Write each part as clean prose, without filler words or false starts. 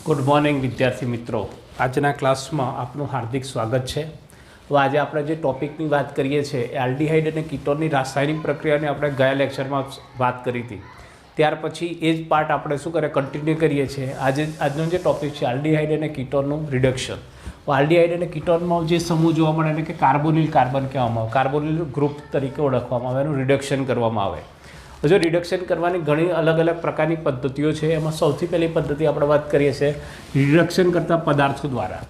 Good morning વિદ્યાર્થી મિત્રો, આજના ક્લાસમાં આપનું હાર્દિક સ્વાગત છે। તો આજે આપણે જે ટોપિકની વાત કરીએ છીએ એ આલ્ડીહાઇડ અને કીટોનની રાસાયણિક પ્રક્રિયાની આપણે ગયા લેક્ચરમાં વાત કરી હતી। ત્યાર પછી એ જ પાર્ટ આપણે શું કરે કન્ટિન્યુ કરીએ છીએ। આજનો જે ટોપિક છે આલ્ડીહાઇડ અને કીટોનનું રિડક્શન। તો આલ્ડીહાઇડ અને કીટોનમાં જે સમૂહ જોવા મળે એને કે કાર્બોનિલ કાર્બન કહેવામાં આવે, કાર્બોનિલ ગ્રુપ તરીકે ઓળખવામાં આવે, એનું રિડક્શન કરવામાં આવે। જો રિડક્શન કરવાની ઘણી અલગ અલગ પ્રકારની પદ્ધતિઓ છે, એમાં સૌથી પહેલી પદ્ધતિ આપણે વાત કરીએ છીએ રિડક્શન કરતા પદાર્થો દ્વારા,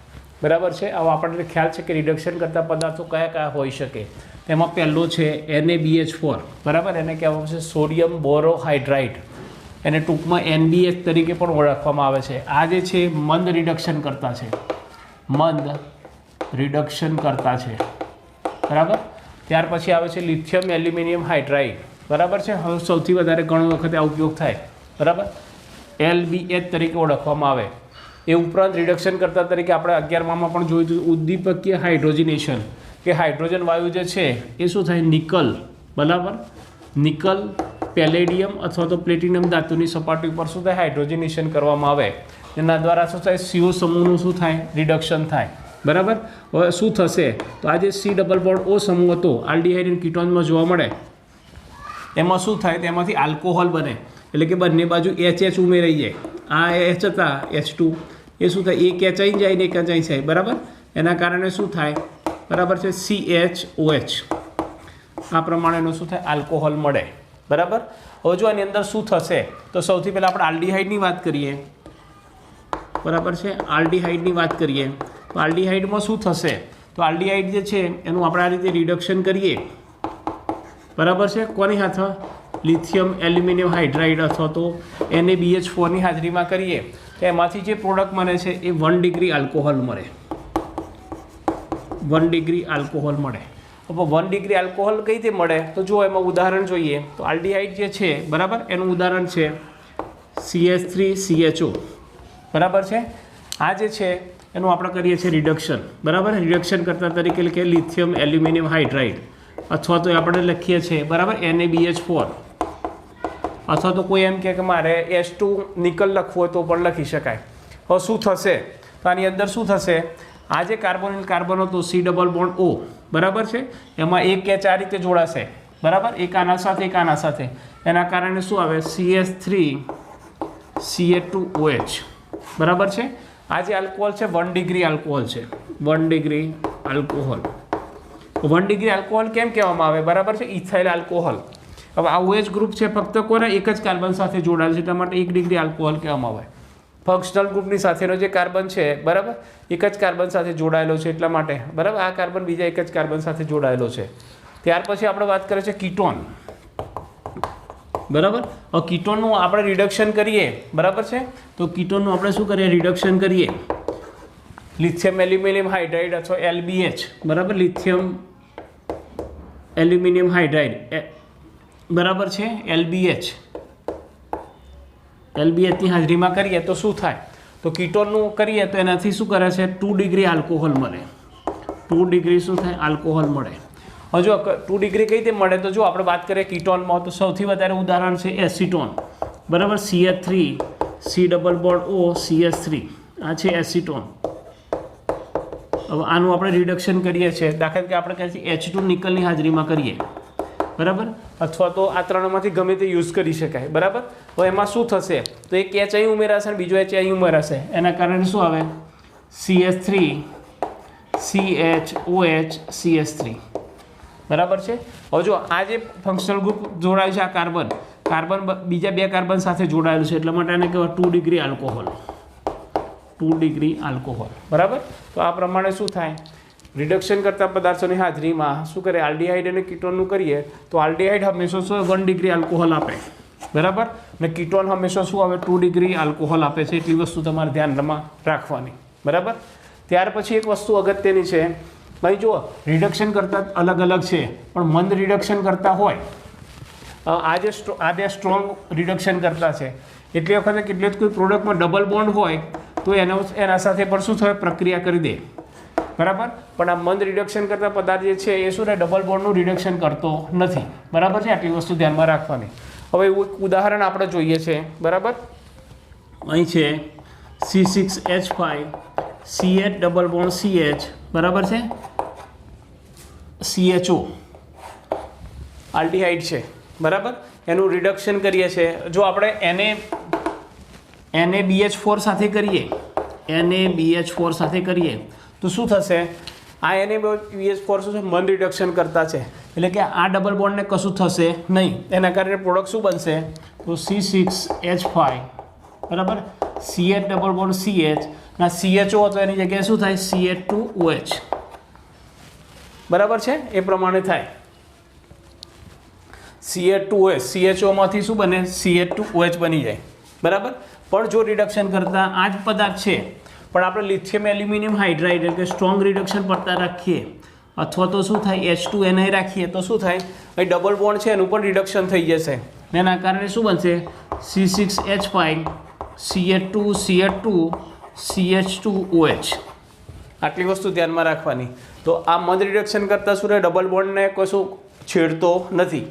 બરાબર છે। હવે આપણને ખ્યાલ છે કે રિડક્શન કરતા પદાર્થો કયા કયા હોઈ શકે। તેમાં પહેલો છે NaBH4, બરાબર, એને કહેવામાં આવે છે સોડિયમ બોરોહાઇડ્રાઇડ, એને ટૂંકમાં NBH તરીકે પણ ઓળખવામાં આવે છે। આ જે છે મંદ રિડક્શન કરતા છે, મંદ રિડક્શન કરતા છે, બરાબર। ત્યાર પછી આવે છે લિથિયમ એલ્યુમિનિયમ હાઇડ્રાઇડ, બરાબર છે। હવે સૌથી વધારે ઘણો વખતે આ ઉપયોગ થાય, બરાબર, LBH તરીકે ઓળખવામાં આવે। એ ઉપરાંત રિડક્શન કરતા તરીકે આપણે 11માં પણ જોયું હતું ઉદ્દીપકીય હાઇડ્રોજનેશન, કે હાઇડ્રોજન વાયુ જે છે એ શું થાય નિકલ, બરાબર, નિકલ, પેલેડિયમ અથવા તો પ્લેટિનમ ધાતુની સપાટી ઉપર શું થાય હાઇડ્રોજનેશન કરવામાં આવે, એના દ્વારા શું થાય CO સમૂહનું શું થાય રિડક્શન થાય, બરાબર। હવે શું થશે તો આ જે C+O સમૂહ હતો આલ્ડીહાઇડ અને કીટોનમાં જોવા મળે, એમાં શું થાય તેમાંથી આલ્કોહોલ બને, એટલે કે બંને બાજુ HH ઉમેરાઈ જાય। આ H હતા H2, એ શું થાય એક H અહીં જાય ને એક H અહીં જાય, બરાબર, એના કારણે શું થાય, બરાબર છે CHOH, આ પ્રમાણેનું શું થાય આલ્કોહોલ મળે, બરાબર। હવે જો આની અંદર શું થશે તો સૌથી પહેલાં આપણે આલ્ડીહાઇડની વાત કરીએ, બરાબર છે, આલ્ડીહાઇડની વાત કરીએ તો આલ્ડીહાઇડમાં શું થશે તો આલ્ડીહાઇડ જે છે એનું આપણે આ રીતે રિડક્શન કરીએ, બરાબર છે, કોની હાથે લિથિયમ એલ્યુમિનિયમ હાઇડ્રાઇડ અથવા તો NaBH4ની હાજરીમાં કરીએ તો એમાંથી જે પ્રોડક્ટ મળે છે એ 1 ડિગ્રી આલ્કોહોલ મળે, 1 ડિગ્રી આલ્કોહોલ મળે। હવે 1 ડિગ્રી આલ્કોહોલ કઈ રીતે મળે તો જો એમાં ઉદાહરણ જોઈએ તો આલ્ડીહાઇડ જે છે, બરાબર, એનું ઉદાહરણ છે CH3CHO, બરાબર છે। આ જે છે એનું આપણે કરીએ છીએ રિડક્શન, બરાબર, રિડક્શન કરતા તરીકે એટલે કે લિથિયમ એલ્યુમિનિયમ હાઇડ્રાઇડ અથવા તો આપણે લખીએ છીએ, બરાબર, NaBH4, અથવા તો કોઈ એમ કે મારે H2 નિકલ લખવું હોય તો પણ લખી શકાય। હવે શું થશે તો આની અંદર શું થશે, આ જે કાર્બોનિલ કાર્બન હતો C+O, બરાબર છે, એમાં એક H આ રીતે જોડાશે, બરાબર, એક આના સાથે એક આના સાથે, એના કારણે શું આવે CH3Ca2OH, બરાબર છે। આ જે આલ્કોહોલ છે 1 ડિગ્રી આલ્કોહોલ છે, 1 ડિગ્રી આલ્કોહોલ। 1 ડિગ્રી આલ્કોહોલ કેમ કહેવામાં આવે, બરાબર છે, ઇથાઇલ આલ્કોહોલ। હવે આ OH ગ્રુપ છે ફક્ત કોને એક જ કાર્બન સાથે જોડાયેલ છે, એટલા માટે 1 ડિગ્રી આલ્કોહોલ કહેવામાં આવે। ફંક્શનલ ગ્રુપની સાથેનો જે કાર્બન છે, બરાબર, એક જ કાર્બન સાથે જોડાયેલો છે એટલા માટે, બરાબર, આ કાર્બન બીજા એક જ કાર્બન સાથે જોડાયેલો છે। ત્યાર પછી આપણે વાત કરીએ છીએ કીટોન, બરાબર। હવે કીટોનનું આપણે રિડક્શન કરીએ, બરાબર છે, તો કીટોનનું આપણે શું કરીએ રિડક્શન કરીએ લિથિયમ એલ્યુમિનિયમ હાઇડ્રાઇડ અથવા LBH, બરાબર, લિથિયમ એલ્યુમિનિયમ હાઇડ્રાઇડ, બરાબર છે, LBHની હાજરીમાં કરીએ તો શું થાય તો કીટોનનું કરીએ તો એનાથી શું કરે છે 2 ડિગ્રી આલ્કોહોલ મળે, 2 ડિગ્રી શું થાય આલ્કોહોલ મળે। હવે જો 2 ડિગ્રી કઈ રીતે મળે તો જો આપણે વાત કરીએ કીટોનમાં તો સૌથી વધારે ઉદાહરણ છે એસિટોન, બરાબર, CH3 C+O CH3, આ છે એસિટોન। હવે આનું આપણે રિડક્શન કરીએ છીએ, દાખલા તરીકે આપણે કહીએ છીએ H2 નિકલની હાજરીમાં કરીએ, બરાબર, અથવા તો આ ત્રણમાંથી ગમે તે યુઝ કરી શકાય, બરાબર। હવે એમાં શું થશે તો એક H અહીં ઉમેરાશે અને બીજો H અહીં ઉમેરાશે, એના કારણે શું આવે CH3 CHOH CH3, બરાબર છે। હવે જો આ જે ફંક્શનલ ગ્રુપ જોડાયું છે, આ કાર્બન બીજા બે કાર્બન સાથે જોડાયેલું છે, એટલા માટે એને કહેવાય 2 ડિગ્રી આલ્કોહોલ, 2 ડિગ્રી આલ્કોહોલ, બરાબર। તો આ પ્રમાણે શું થાય રિડક્શન કરતા પદાર્થોની હાજરીમાં શું કરે આલ્ડીહાઇડ અને કીટોનનું કરીએ તો આલ્ડીહાઇડ હંમેશા શું 1 ડિગ્રી આલ્કોહોલ આપે, બરાબર, અને કીટોન હંમેશા શું આવે 2 ડિગ્રી આલ્કોહોલ આપે છે, એટલી વસ્તુ તમારે ધ્યાનમાં રાખવાની, બરાબર। ત્યાર પછી એક વસ્તુ અગત્યની છે, ભાઈ જુઓ રિડક્શન કરતા અલગ અલગ છે, પણ મંદ રિડક્શન કરતા હોય, આ બે સ્ટ્રોંગ રિડક્શન કરતા છે, એટલી વખતે કેટલીક કોઈ પ્રોડક્ટમાં ડબલ બોન્ડ હોય તો એના સાથે પણ શું થાય પ્રક્રિયા કરી દે, બરાબર, પણ આ મંદ રિડક્શન કરતા પદાર્થ જે છે એ શું થાય ડબલ બોન્ડનું રિડક્શન કરતો નથી, બરાબર છે, આટલી વસ્તુ ધ્યાનમાં રાખવાની। હવે એવું એક ઉદાહરણ આપણે જોઈએ છે, બરાબર, અહીં છે C6H5 CH double bond CH બરાબર છે, CHO આલ્ડીહાઇડ છે બરાબર. એનું રિડક્શન કરીએ છીએ. જો આપણે NaBH4 સાથે કરીએ, NaBH4 સાથે કરીએ તો શું થશે? આ NaBH4 શું છે? મન રિડક્શન કરતા છે, એટલે કે આ ડબલ બોન્ડને કશું થશે નહીં. એના કારણે પ્રોડક્ટ શું બનશે? તો C6H5 બરાબર, CH ડબલ બોન્ડ CH ના CHO તો એની જગ્યાએ શું થાય? CH2OH બરાબર છે. એ પ્રમાણે થાય. CH2OH CHOમાંથી શું બને? CH2OH બની જાય બરાબર. પણ જો રિડક્શન કરતા આ જ પદાર્થ છે પણ આપણે લિથિયમ એલ્યુમિનિયમ હાઇડ્રાઇડ એટલે કે સ્ટ્રોંગ રિડક્શન પડતા રાખીએ અથવા તો શું થાય H2Ni રાખીએ તો શું થાય? અહીં ડબલ બોન્ડ છે એનું પણ રિડક્શન થઈ જશે. એના કારણે શું બનશે? C6H5 CH2 CH2 CH2OH. આટલી વસ્તુ ધ્યાનમાં રાખવાની. તો આ મદ રિડક્શન કરતાં શું રહે? ડબલ બોન્ડને કશું છેડતો નથી.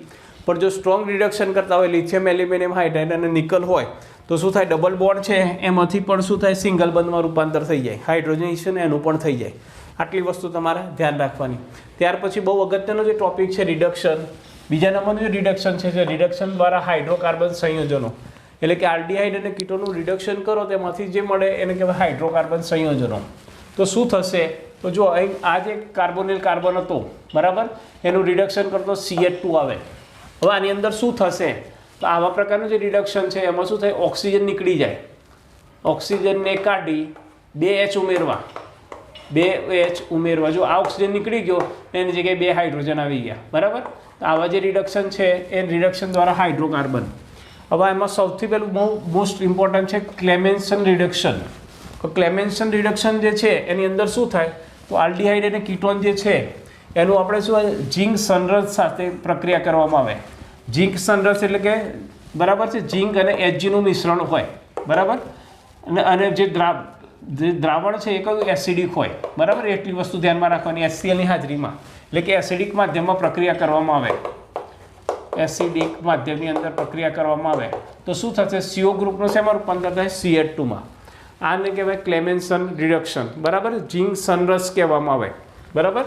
પણ જો સ્ટ્રોંગ રિડક્શન કરતા હોય લિથિયમ એલ્યુમિનિયમ હાઇડ્રાઇડ અને નિકલ હોય તો શું થાય? ડબલ બોન્ડ છે એમાંથી પણ શું થાય? સિંગલ બંધમાં રૂપાંતર થઈ જાય, હાઇડ્રોજનેશન એનું પણ થઈ જાય. આટલી વસ્તુ તમારે ધ્યાન રાખવાની. ત્યાર પછી બહુ અગત્યનો જે ટોપિક છે રિડક્શન. બીજા નંબરનું જે રિડક્શન છે રિડક્શન દ્વારા હાઇડ્રોકાર્બન સંયોજનો, એટલે કે આલ્ડીહાઇડ અને કીટોનનું રિડક્શન કરો તેમાંથી જે મળે એને કહેવાય હાઇડ્રોકાર્બન સંયોજનો. તો શું થશે? તો જો અહીં આ જે કાર્બોનિલ કાર્બન હતો બરાબર, એનું રિડક્શન કરતો CH2 આવે. હવે આની અંદર શું થશે? તો આવા પ્રકારનું જે રિડક્શન છે એમાં શું થાય? ઓક્સિજન નીકળી જાય. ઓક્સિજનને કાઢી 2H ઉમેરવા, 2H ઉમેરવા. જો આ ઓક્સિજન નીકળી ગયો એની જગ્યાએ 2 હાઇડ્રોજન આવી ગયા બરાબર. તો આવા જે રિડક્શન છે એ રિડક્શન દ્વારા હાઇડ્રોકાર્બન. હવે એમાં સૌથી પહેલું મોસ્ટ ઇમ્પોર્ટન્ટ છે ક્લેમેન્સન રિડક્શન. તો ક્લેમેન્સન રિડક્શન જે છે એની અંદર શું થાય? તો આલ્ડીહાઇડ અને કીટોન જે છે એનું આપણે શું ઝિંક સંરસ સાથે પ્રક્રિયા કરવામાં આવે. ઝિંક સંરસ એટલે કે બરાબર છે ઝિંક અને Hgનું મિશ્રણ હોય બરાબર. અને જે દ્રાવણ છે એ કયું? એસિડિક હોય બરાબર. એટલી વસ્તુ ધ્યાનમાં રાખવાની HClની હાજરીમાં, એટલે કે એસિડિક માધ્યમમાં પ્રક્રિયા કરવામાં આવે. એસિડિક માધ્યમની અંદર પ્રક્રિયા કરવામાં આવે તો શું થશે? CO ગ્રુપનું શેમાં રૂપાંતર થાય? CH2માં. આને કહેવાય ક્લેમેન્સન રિડક્શન બરાબર. ઝિંક સંરસ કહેવામાં આવે બરાબર.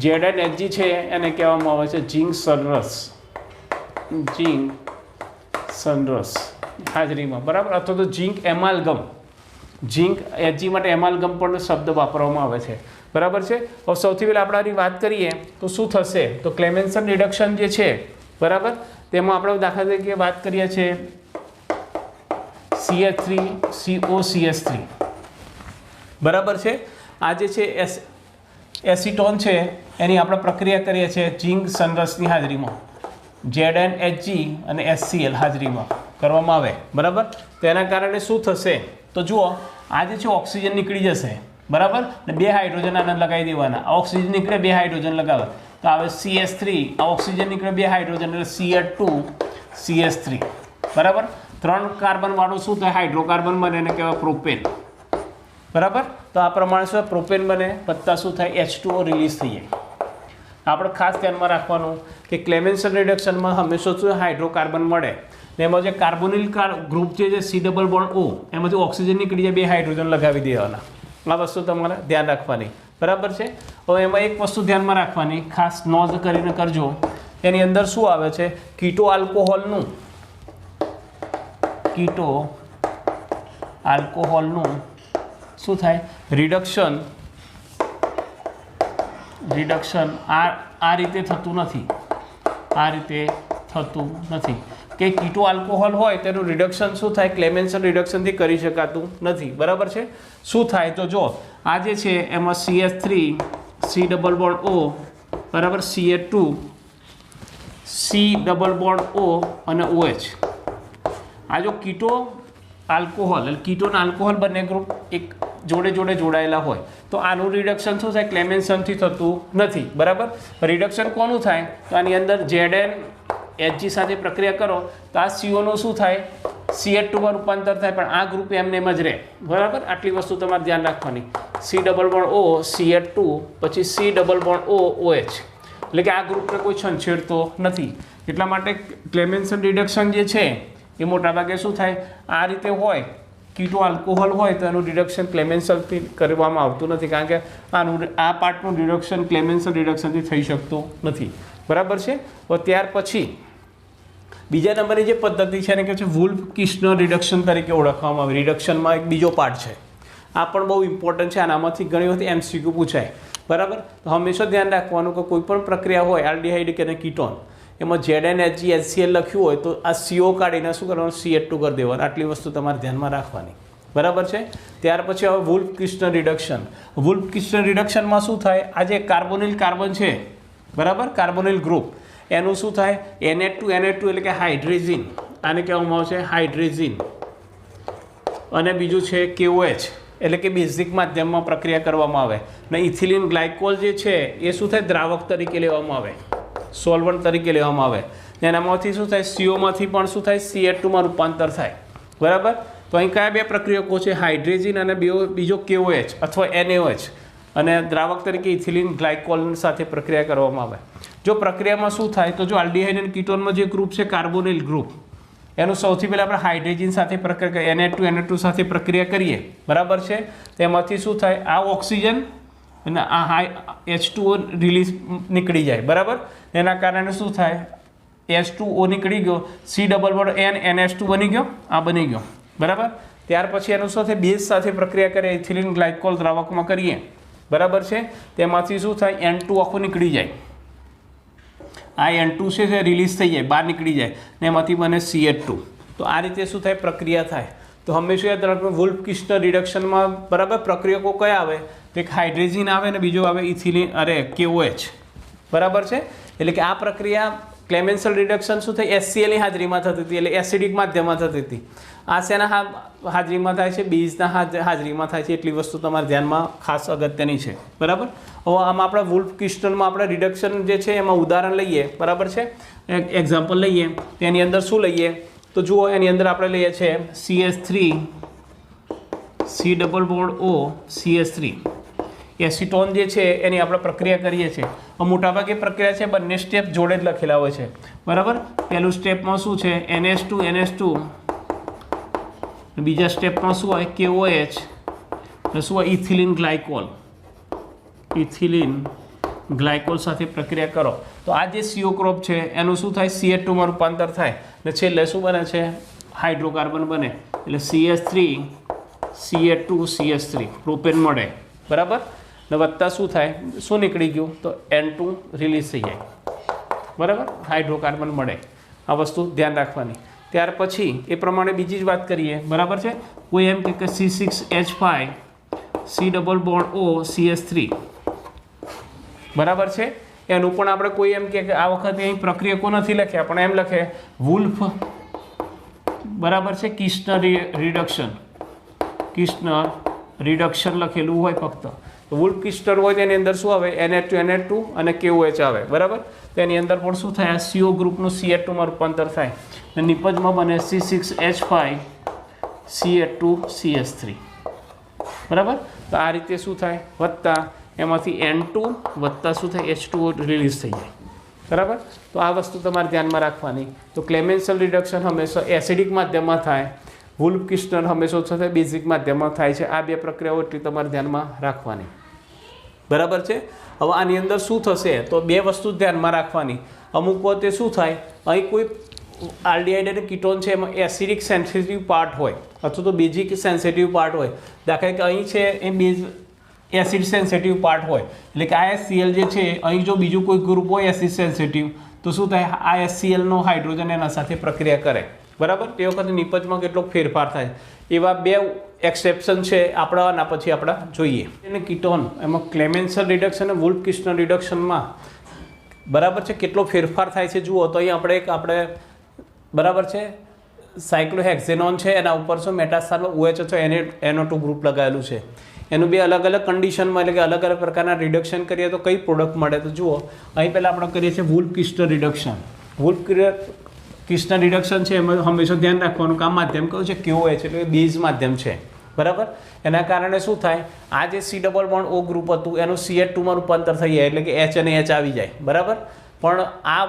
ZnHg છે એને કહેવામાં આવે છે ઝિંક સંરસ, ઝિંક સંરસ હાજરીમાં બરાબર. અથવા તો ઝિંક એમાલ્ગમ, ઝિંક Hg માટે એમાલ્ગમ પણ શબ્દ વાપરવામાં આવે છે બરાબર છે. હવે સૌથી પહેલાં આપણે આની વાત કરીએ તો શું થશે? તો ક્લેમેન્સન રિડક્શન જે છે બરાબર, તેમાં આપણે દાખલા તરીકે વાત કરીએ છીએ CH3COCH3 બરાબર છે. આ જે છે એસિટોન છે એની આપણે પ્રક્રિયા કરીએ છીએ ઝિંક સંરસની હાજરીમાં, ZnHg અને HCl હાજરીમાં કરવામાં આવે બરાબર. તો એના કારણે શું થશે? તો જુઓ આ જે છે ઓક્સિજન નીકળી જશે બરાબર, ને 2 હાઇડ્રોજન આને લગાવી દેવાના. આ ઓક્સિજન નીકળે 2 હાઇડ્રોજન લગાવે તો આવે CH3. આ ઓક્સિજન નીકળે 2 હાઇડ્રોજન એટલે CH2 CH3 બરાબર. 3 કાર્બન વાળું શું થાય? હાઇડ્રોકાર્બન બને, એને કહેવાય પ્રોપેન બરાબર. તો આ પ્રમાણે શું પ્રોપેન બને, વત્તા શું થાય? H2O રિલીઝ થઈ જાય. આપણે ખાસ ધ્યાનમાં રાખવાનું કે ક્લેમેન્સન રિડક્શનમાં હંમેશા શું હાઇડ્રોકાર્બન મળે ને એમાં જે કાર્બોનિલ ગ્રુપ છે જે C ડબલ બોન્ડ O એમાંથી ઓક્સિજન નીકળી જાય, 2 હાઇડ્રોજન લગાવી દેવાના. આ વસ્તુ તમારે ધ્યાન રાખવાની બરાબર છે. હવે એમાં એક વસ્તુ ધ્યાનમાં રાખવાની, ખાસ નોંધ કરીને કરજો. એની અંદર શું આવે છે? કીટો આલ્કોહોલનું શું થાય? રિડક્શન આ રીતે થતું નથી. આ રીતે થતું નથી કે કીટો આલ્કોહોલ હોય તેનું રિડક્શન શું થાય? ક્લેમેન્સન રિડક્શનથી કરી શકાતું નથી બરાબર છે. શું થાય? તો જો આ જે છે એમાં CH3 C double bond O બરાબર, CH2 C double bond O અને OH. આ જો કીટો આલ્કોહોલ એટલે કીટોન આલ્કોહોલ બંને ગ્રુપ એક જોડે જોડાયેલા હોય તો આનું રિડક્શન શું થાય? ક્લેમેન્સનથી થતું નથી બરાબર. રિડક્શન કોનું થાય? તો આની અંદર ZnHg સાથે પ્રક્રિયા કરો તો આ COનું શું થાય? CH2માં રૂપાંતર થાય, પણ આ ગ્રુપ એમને એમ જ રહે બરાબર. આટલી વસ્તુ તમારે ધ્યાન રાખવાની. C double bond O CH2 પછી C double bond O OH, એટલે કે આ ગ્રુપને કોઈ છંછેડતો નથી. એટલા માટે ક્લેમેન્સન રિડક્શન જે છે એ મોટાભાગે શું થાય? આ રીતે હોય કીટો આલ્કોહોલ હોય તો એનું રિડક્શન ક્લેમેન્સલથી કરવામાં આવતું નથી, કારણ કે આ પાર્ટનું રિડક્શન ક્લેમેન્સલ રિડક્શનથી થઈ શકતું નથી, બરાબર છે. તો ત્યાર પછી બીજા નંબરની જે પદ્ધતિ છે એને કહે છે વુલ્ફ કિસ્નર રિડક્શન તરીકે ઓળખવામાં આવે. રિડક્શનમાં એક બીજો પાર્ટ છે, આ પણ બહુ ઇમ્પોર્ટન્ટ છે, આનામાંથી ઘણી વખત MCQ પૂછાય, બરાબર. તો હંમેશા ધ્યાન રાખવાનું કે કોઈ પણ પ્રક્રિયા હોય આલ્ડીહાઇડ કે કીટોન, એમાં ZnHg HCl લખ્યું હોય તો આ CO કાઢીને શું કરવાનું, CH2 કરી દેવાનું. આટલી વસ્તુ તમારે ધ્યાનમાં રાખવાની, બરાબર છે. ત્યાર પછી હવે વુલ્ફ કિસ્નર રિડક્શન. વુલ્ફ કિસ્નર રિડક્શનમાં શું થાય, આ જે કાર્બોનિલ કાર્બન છે, બરાબર, કાર્બોનિલ ગ્રુપ, એનું શું થાય, Na2 એટલે કે હાઇડ્રેઝિન, આને કહેવામાં આવે છે હાઇડ્રેઝિન, અને બીજું છે KOH એટલે કે બેઝિક માધ્યમમાં પ્રક્રિયા કરવામાં આવે. અને ઇથિલિન ગ્લાયકોલ જે છે એ શું થાય, દ્રાવક તરીકે લેવામાં આવે, સોલ્વન્ટ તરીકે લેવામાં આવે. એનામાંથી શું થાય, CO પણ શું થાય, CH2 રૂપાંતર થાય, બરાબર. તો અહીં કયા બે પ્રક્રિયકો છે, હાઇડ્રેઝિન અને બીજો KOH અથવા NaOH, અને દ્રાવક તરીકે ઇથિલિન ગ્લાયકોલ સાથે પ્રક્રિયા કરવામાં આવે. જો પ્રક્રિયામાં શું થાય તો જો આલ્ડીહાઇડ અને કીટોનમાં જે ગ્રુપ છે કાર્બોનિલ ગ્રુપ, એનું સૌથી પહેલાં આપણે હાઇડ્રેજન સાથે પ્રક્રિયા Na2 સાથે પ્રક્રિયા કરીએ, બરાબર છે. તેમાંથી શું થાય, આ ઓક્સિજન અને આ H2O રિલીઝ નીકળી જાય, બરાબર. એના કારણે શું થાય, H2O નીકળી ગયો, C=NH2 બની ગયો, આ બની ગયો, બરાબર. ત્યાર પછી એનું સાથે બેઝ સાથે પ્રક્રિયા કરીએ, ઇથિલિન ગ્લાયકોલ દ્રાવકમાં કરીએ, બરાબર છે. તેમાંથી શું થાય, N2 આખું નીકળી જાય, આ N2 છે રિલીઝ થઈ જાય, બહાર નીકળી જાય, ને એમાંથી બને CH2. તો આ રીતે શું થાય, પ્રક્રિયા થાય. તો હંમેશા યાદ રાખવું વુલ્ફ કિસ્નર રિડક્શનમાં, બરાબર, પ્રક્રિયકો કયા આવે, એક હાઇડ્રેઝિન આવે ને બીજો આવે ઇથિલિન KOH, બરાબર છે. એટલે કે આ પ્રક્રિયા ક્લેમેન્સલ રિડક્શન શું થાય, HCl ની હાજરીમાં થતી હતી, એટલે એસિડિક માધ્યમમાં થતી હતી. આ શેના હાજરીમાં થાય છે, બેઝના હાજરીમાં થાય છે. એટલી વસ્તુ તમારે ધ્યાનમાં ખાસ અગત્યની છે, બરાબર. હવે આમાં આપણે વુલ્ફ કિસ્નરમાં આપણે રિડક્શન જે છે એમાં ઉદાહરણ લઈએ, બરાબર છે, એક્ઝામ્પલ લઈએ. તેની અંદર શું લઈએ તો જુઓ, એની અંદર આપણે લઈએ છીએ CH3 C=O CH3 એસિટોન જે છે એની આપણે પ્રક્રિયા કરીએ છીએ. મોટાભાગે પ્રક્રિયા છે બંને સ્ટેપ જોડે જ લખેલા હોય છે, બરાબર. પહેલું સ્ટેપમાં શું છે, NH2 બીજા સ્ટેપમાં શું હોય, KOH, અને શું હોય, ઇથિલિન ગ્લાયકોલ સાથે પ્રક્રિયા કરો તો આ જે CO ક્રોપ છે એનું શું થાય, CH2 રૂપાંતર થાય, ને છેલ્લે શું બને છે, હાઇડ્રોકાર્બન બને, એટલે CH3 CH2 CH3 પ્રોપેન મળે, બરાબર. ને વત્તા શું થાય, શું નીકળી ગયું તો N2 રિલીઝ થઈ જાય, બરાબર, હાઇડ્રોકાર્બન મળે. આ વસ્તુ ધ્યાન રાખવાની. ત્યાર પછી એ પ્રમાણે બીજી જ વાત કરીએ, બરાબર છે. કોઈ એમ કે C6H5 C=O CH3, બરાબર છે. એનું પણ આપણે કોઈ એમ કે આ વખતે અહીં પ્રક્રિયકો નથી લખ્યા, પણ એમ લખે વુલ્ફ, બરાબર છે, કિસ્નર રિડક્શન લખેલું હોય ફક્ત. તો વુલ્ફ કિસ્નર હોય તેની અંદર શું આવે, Na2 અને KOH આવે, બરાબર. તેની અંદર પણ શું થાય, CO ગ્રુપનું CH2 રૂપાંતર થાય, અને નિપજમાં બને C6H5 CH2 CH3, બરાબર. તો આ રીતે શું થાય, વત્તા એમાંથી N2 વત્તા શું થાય, H2O રિલીઝ થઈ જાય, બરાબર. તો આ વસ્તુ તમારે ધ્યાનમાં રાખવાની. તો ક્લેમેન્સલ રિડક્શન હંમેશા એસિડિક માધ્યમમાં થાય, વુલ્ફ કિસ્નર હંમેશા સાથે બેઝિક માધ્યમમાં થાય છે. આ બે પ્રક્રિયાઓ એટલી તમારે ધ્યાનમાં રાખવાની, બરાબર છે. હવે આની અંદર શું થશે તો બે વસ્તુ ધ્યાનમાં રાખવાની. અમુક વખતે શું થાય, અહીં કોઈ આલ્ડીહાઇડ અને કીટોન છે એમાં એસિડિક સેન્સિટિવ પાર્ટ હોય અથવા તો બેઝિક સેન્સિટિવ પાર્ટ હોય. દાખલા કે અહીં છે એ બેઝ એસિડ સેન્સિટિવ પાર્ટ હોય, એટલે કે આ HCl જે છે અહીં જો બીજું કોઈ ગ્રુપ હોય એસિડ સેન્સિટિવ તો શું થાય, આ HClનો હાઇડ્રોજન એના સાથે પ્રક્રિયા કરે, બરાબર. તે વખતે નિપજમાં કેટલોક ફેરફાર થાય. એવા બે એક્સેપ્શન છે આપણા પછી આપણે જોઈએ. અને કીટોન એમાં ક્લેમેન્સલ રિડક્શન અને વુલ્ફ કિસ્નર રિડક્શનમાં, બરાબર છે, કેટલો ફેરફાર થાય છે જુઓ. તો અહીં આપણે બરાબર છે, સાયક્લોહેક્ઝેનોન છે, એના ઉપર શું મેટાસ્થાનમાં OH અથવા NO2 ગ્રુપ લગાવેલું છે. એનું બે અલગ અલગ કન્ડિશનમાં, એટલે કે અલગ અલગ પ્રકારના રિડક્શન કરીએ તો કઈ પ્રોડક્ટ મળે તો જુઓ. અહીં પહેલાં આપણે કરીએ છીએ વુલ્ફ કિસ્નર રિડક્શન. વુલ્ફ કિસ્નર રિડક્શન છે એમાં હંમેશા ધ્યાન રાખવાનું કે આ માધ્યમ કયું છે, KOH એટલે બેઝ માધ્યમ છે, બરાબર. એના કારણે શું થાય, આ જે C=O ગ્રુપ હતું એનું CH2 રૂપાંતર થઈ જાય, એટલે કે H અને H આવી જાય, બરાબર. પણ આ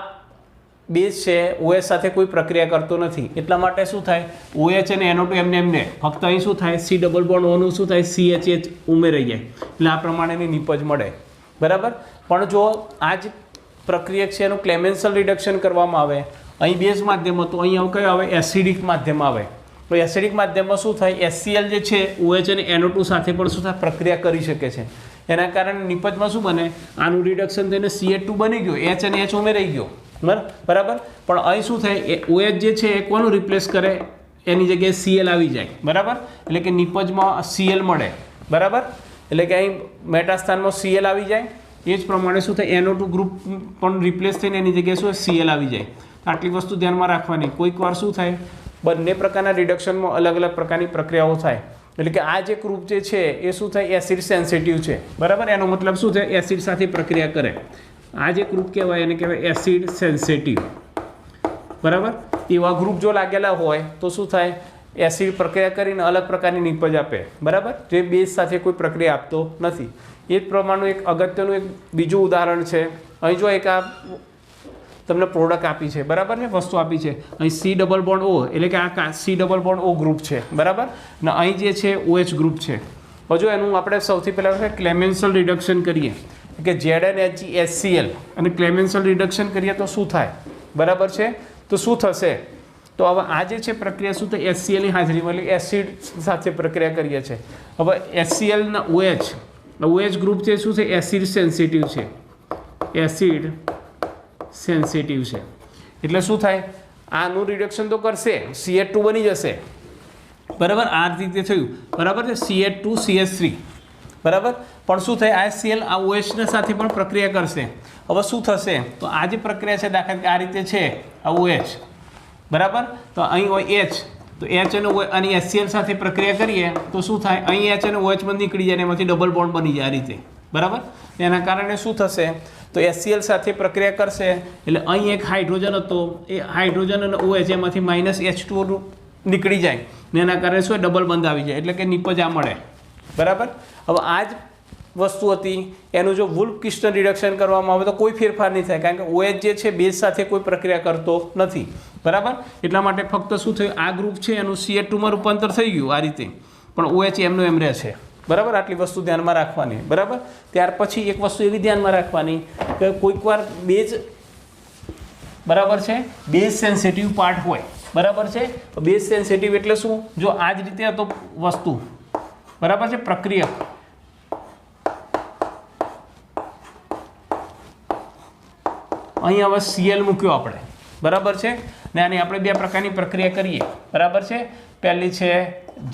બેઝ છે OH સાથે કોઈ પ્રક્રિયા કરતો નથી, એટલા માટે શું થાય OH અને NO2 એમને ફક્ત અહીં શું થાય C ડબલ બોન્ડ O નું શું થાય CH ઉમેરાઈ જાય, એટલે આ પ્રમાણેની નિપજ મળે, બરાબર. પણ જો આ જ પ્રક્રિયા છે એનું ક્લેમેન્સલ રિડક્શન કરવામાં આવે, અહીં બેઝ માધ્યમ હતો, અહીં કયો આવે એસિડિક માધ્યમ આવે, તો એસિડિક માધ્યમમાં શું થાય HCl જે છે OH અને NO2 સાથે પણ શું થાય પ્રક્રિયા કરી શકે છે, એના કારણે નિપજમાં શું બને આનું રિડક્શન થઈને CH2 બની ગયો, H અને H ઉમેરાઈ ગયો, બરાબર. પણ અહીં શું થાય OH જે છે એ કોનું રિપ્લેસ કરે, એની જગ્યાએ Cl આવી જાય, બરાબર. એટલે કે નિપજમાં Cl મળે, બરાબર. એટલે કે અહીં મેટાસ્થાનમાં Cl આવી જાય, એ જ પ્રમાણે શું થાય NO2 ગ્રુપ પણ રિપ્લેસ થઈને એની જગ્યાએ શું Cl આવી જાય. આટલી વસ્તુ ધ્યાનમાં રાખવાની. કોઈક વાર શું થાય બંને પ્રકારના રિડક્શનમાં અલગ અલગ પ્રકારની પ્રક્રિયાઓ થાય, એટલે કે આ જે ગ્રુપ જે છે એ શું થાય એસિડ સેન્સિટિવ છે, બરાબર. એનો મતલબ શું થાય એસિડ સાથે પ્રક્રિયા કરે, આ જે ગ્રુપ કહેવાય એને કહેવાય એસિડ સેન્સિટિવ, બરાબર. એવા ગ્રુપ જો લાગેલા હોય તો શું થાય એસિડ પ્રક્રિયા કરીને અલગ પ્રકારની નિપજ આપે, બરાબર, જે બેઝ સાથે કોઈ પ્રક્રિયા આપતો નથી. એ જ પ્રમાણનું એક અગત્યનું એક બીજું ઉદાહરણ છે. અહીં જો એક આ તમને પ્રોડક્ટ આપી છે, બરાબર ને, વસ્તુ આપી છે, અહીં C ડબલ બોન્ડ O એટલે કે આ C double bond O group છે, બરાબર, ને અહીં જે છે OH ગ્રુપ છે. હજુ એનું આપણે સૌથી પહેલાં ક્લેમેન્સલ રિડક્શન કરીએ કે ZnHgHCl અને ક્લેમેન્સલ રિડક્શન કરીએ તો શું થાય, બરાબર છે. તો શું થશે, તો હવે આ જે છે પ્રક્રિયા શું થાય HCl ની હાજરીમાં એટલે એસિડ સાથે પ્રક્રિયા કરીએ છીએ. હવે HCl ના OH ગ્રુપ છે શું છે એસિડ સેન્સિટિવ છે, એસિડ સેન્સિટિવ છે, એટલે શું થાય આનું રિડક્શન તો કરશે, CH2 બની જશે, બરાબર. આ રીતે થયું, બરાબર છે, CH2 CH3, બરાબર. પણ શું થાય HCl આ OH સાથે પણ પ્રક્રિયા કરશે. હવે શું થશે તો આ જે પ્રક્રિયા છે દાખલા તરીકે આ રીતે છે આ OH, બરાબર, તો અહીં હોય H, તો H અને OH અને HCl સાથે પ્રક્રિયા કરીએ તો શું થાય અહીં H અને OH બંધ નીકળી જાય, એમાંથી ડબલ બોન્ડ બની જાય આ રીતે, બરાબર. એના કારણે શું થશે તો HCl સાથે પ્રક્રિયા કરશે એટલે અહીં એક હાઇડ્રોજન હતો, એ હાઇડ્રોજન અને OH એમાંથી -H2 નીકળી જાય ને એના કારણે શું ડબલ બંધ આવી જાય, એટલે કે નિપજ આ મળે, બરાબર. હવે આ જ વસ્તુ હતી એનું જો વુલ્ફ ક્રિસ્ટલ રિડક્શન કરવામાં આવે તો કોઈ ફેરફાર નહીં થાય, કારણ કે OH જે છે બેઝ સાથે કોઈ પ્રક્રિયા કરતો નથી, બરાબર. એટલા માટે ફક્ત શું થયું આ ગ્રુપ છે એનું CH2 માં રૂપાંતર થઈ ગયું આ રીતે, પણ OH એમનું એમ રહે છે, બરાબર. આટલી વસ્તુ ધ્યાનમાં રાખવાની, બરાબર. ત્યાર પછી એક વસ્તુ એવી ધ્યાનમાં રાખવાની કે કોઈક વાર બેઝ, બરાબર છે, બેઝ સેન્સિટિવ પાર્ટ હોય, બરાબર છે. તો બેઝ સેન્સિટિવ એટલે શું, જો આ જ રીતે હતો વસ્તુ, બરાબર છે, પ્રક્રિયા અહીં હવે Cl મૂક્યો આપણે, બરાબર છે, ને આની આપણે બે પ્રકારની પ્રક્રિયા કરીએ, બરાબર છે. પહેલી છે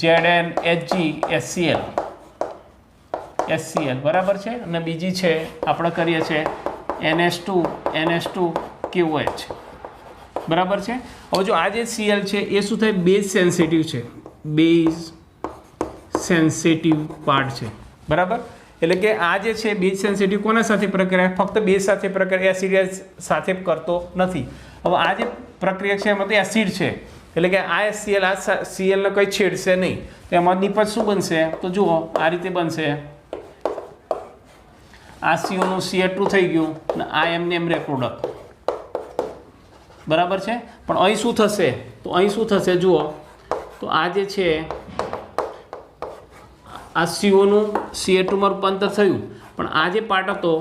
ZnHgHCl, બરાબર છે, અને બીજી છે આપણે કરીએ છીએ NH2KOH, બરાબર છે. હવે જો આ જે Cl છે એ શું થાય બેઝ સેન્સિટિવ છે, બેઝ સેન્સિટિવ પાર્ટ છે, બરાબર. એટલે કે આ જે છે બેઝ સેન્સિટિવ કોના સાથે પ્રક્રિયા ફક્ત બેઝ સાથે પ્રક્રિયા એસિડ સાથે કરતો નથી. હવે આ જે પ્રક્રિયા છે એમાં તો એસિડ છે, એટલે કે આ HCl આ Cl ને કંઈ છેડશે નહીં, તો એમાં નિપજ શું બનશે તો જુઓ આ રીતે બનશે, આ CO નું CH2 થઈ ગયું અને આ એમને એમ રે પ્રોડક્ટ, બરાબર છે. પણ અહીં શું થશે તો અહીં શું થશે જુઓ, તો આ જે છે આ CO નું CH2 માં રૂપાંતર થયું, પણ આ જે પાર્ટ હતો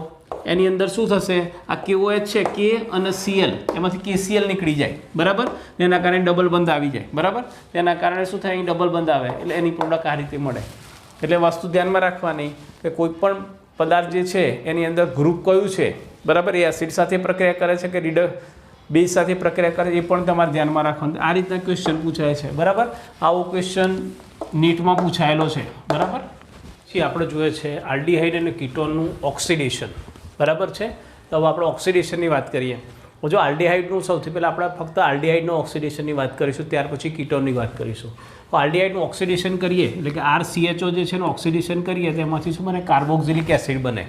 એની અંદર શું થશે આ KOH છે K અને Cl એમાંથી KCl નીકળી જાય, બરાબર. એના કારણે ડબલ બંધ આવી જાય, બરાબર. તેના કારણે શું થાય અહીં ડબલ બંધ આવે એટલે એની પ્રોડક્ટ આ રીતે મળે. એટલે વસ્તુ ધ્યાનમાં રાખવાની કે કોઈ પણ પદાર્થ જે છે એની અંદર ગ્રુપ કયું છે, બરાબર, એ એસિડ સાથે પ્રક્રિયા કરે છે કે બેઝ સાથે પ્રક્રિયા કરે એ પણ તમારે ધ્યાનમાં રાખવાનું. આ રીતના ક્વેશ્ચન પૂછાય છે, બરાબર. આવો ક્વેશ્ચન નીટમાં પૂછાયેલો છે, બરાબર. પછી આપણે જોઈએ છે આલ્ડીહાઇડ અને કીટોનનું ઓક્સિડેશન, બરાબર છે. તો હવે આપણે ઓક્સિડેશનની વાત કરીએ. જો આલ્ડીહાઇડનું સૌથી પહેલાં આપણે ફક્ત આલ્ડીહાઇડનું ઓક્સિડેશનની વાત કરીશું, ત્યાર પછી કીટોનની વાત કરીશું. તો આલ્ડીહાઇડનું ઓક્સિડેશન કરીએ એટલે કે RCHO જે છે એનું ઓક્સિડેશન કરીએ તો એમાંથી શું બને કાર્બોક્સિલિક એસિડ બને,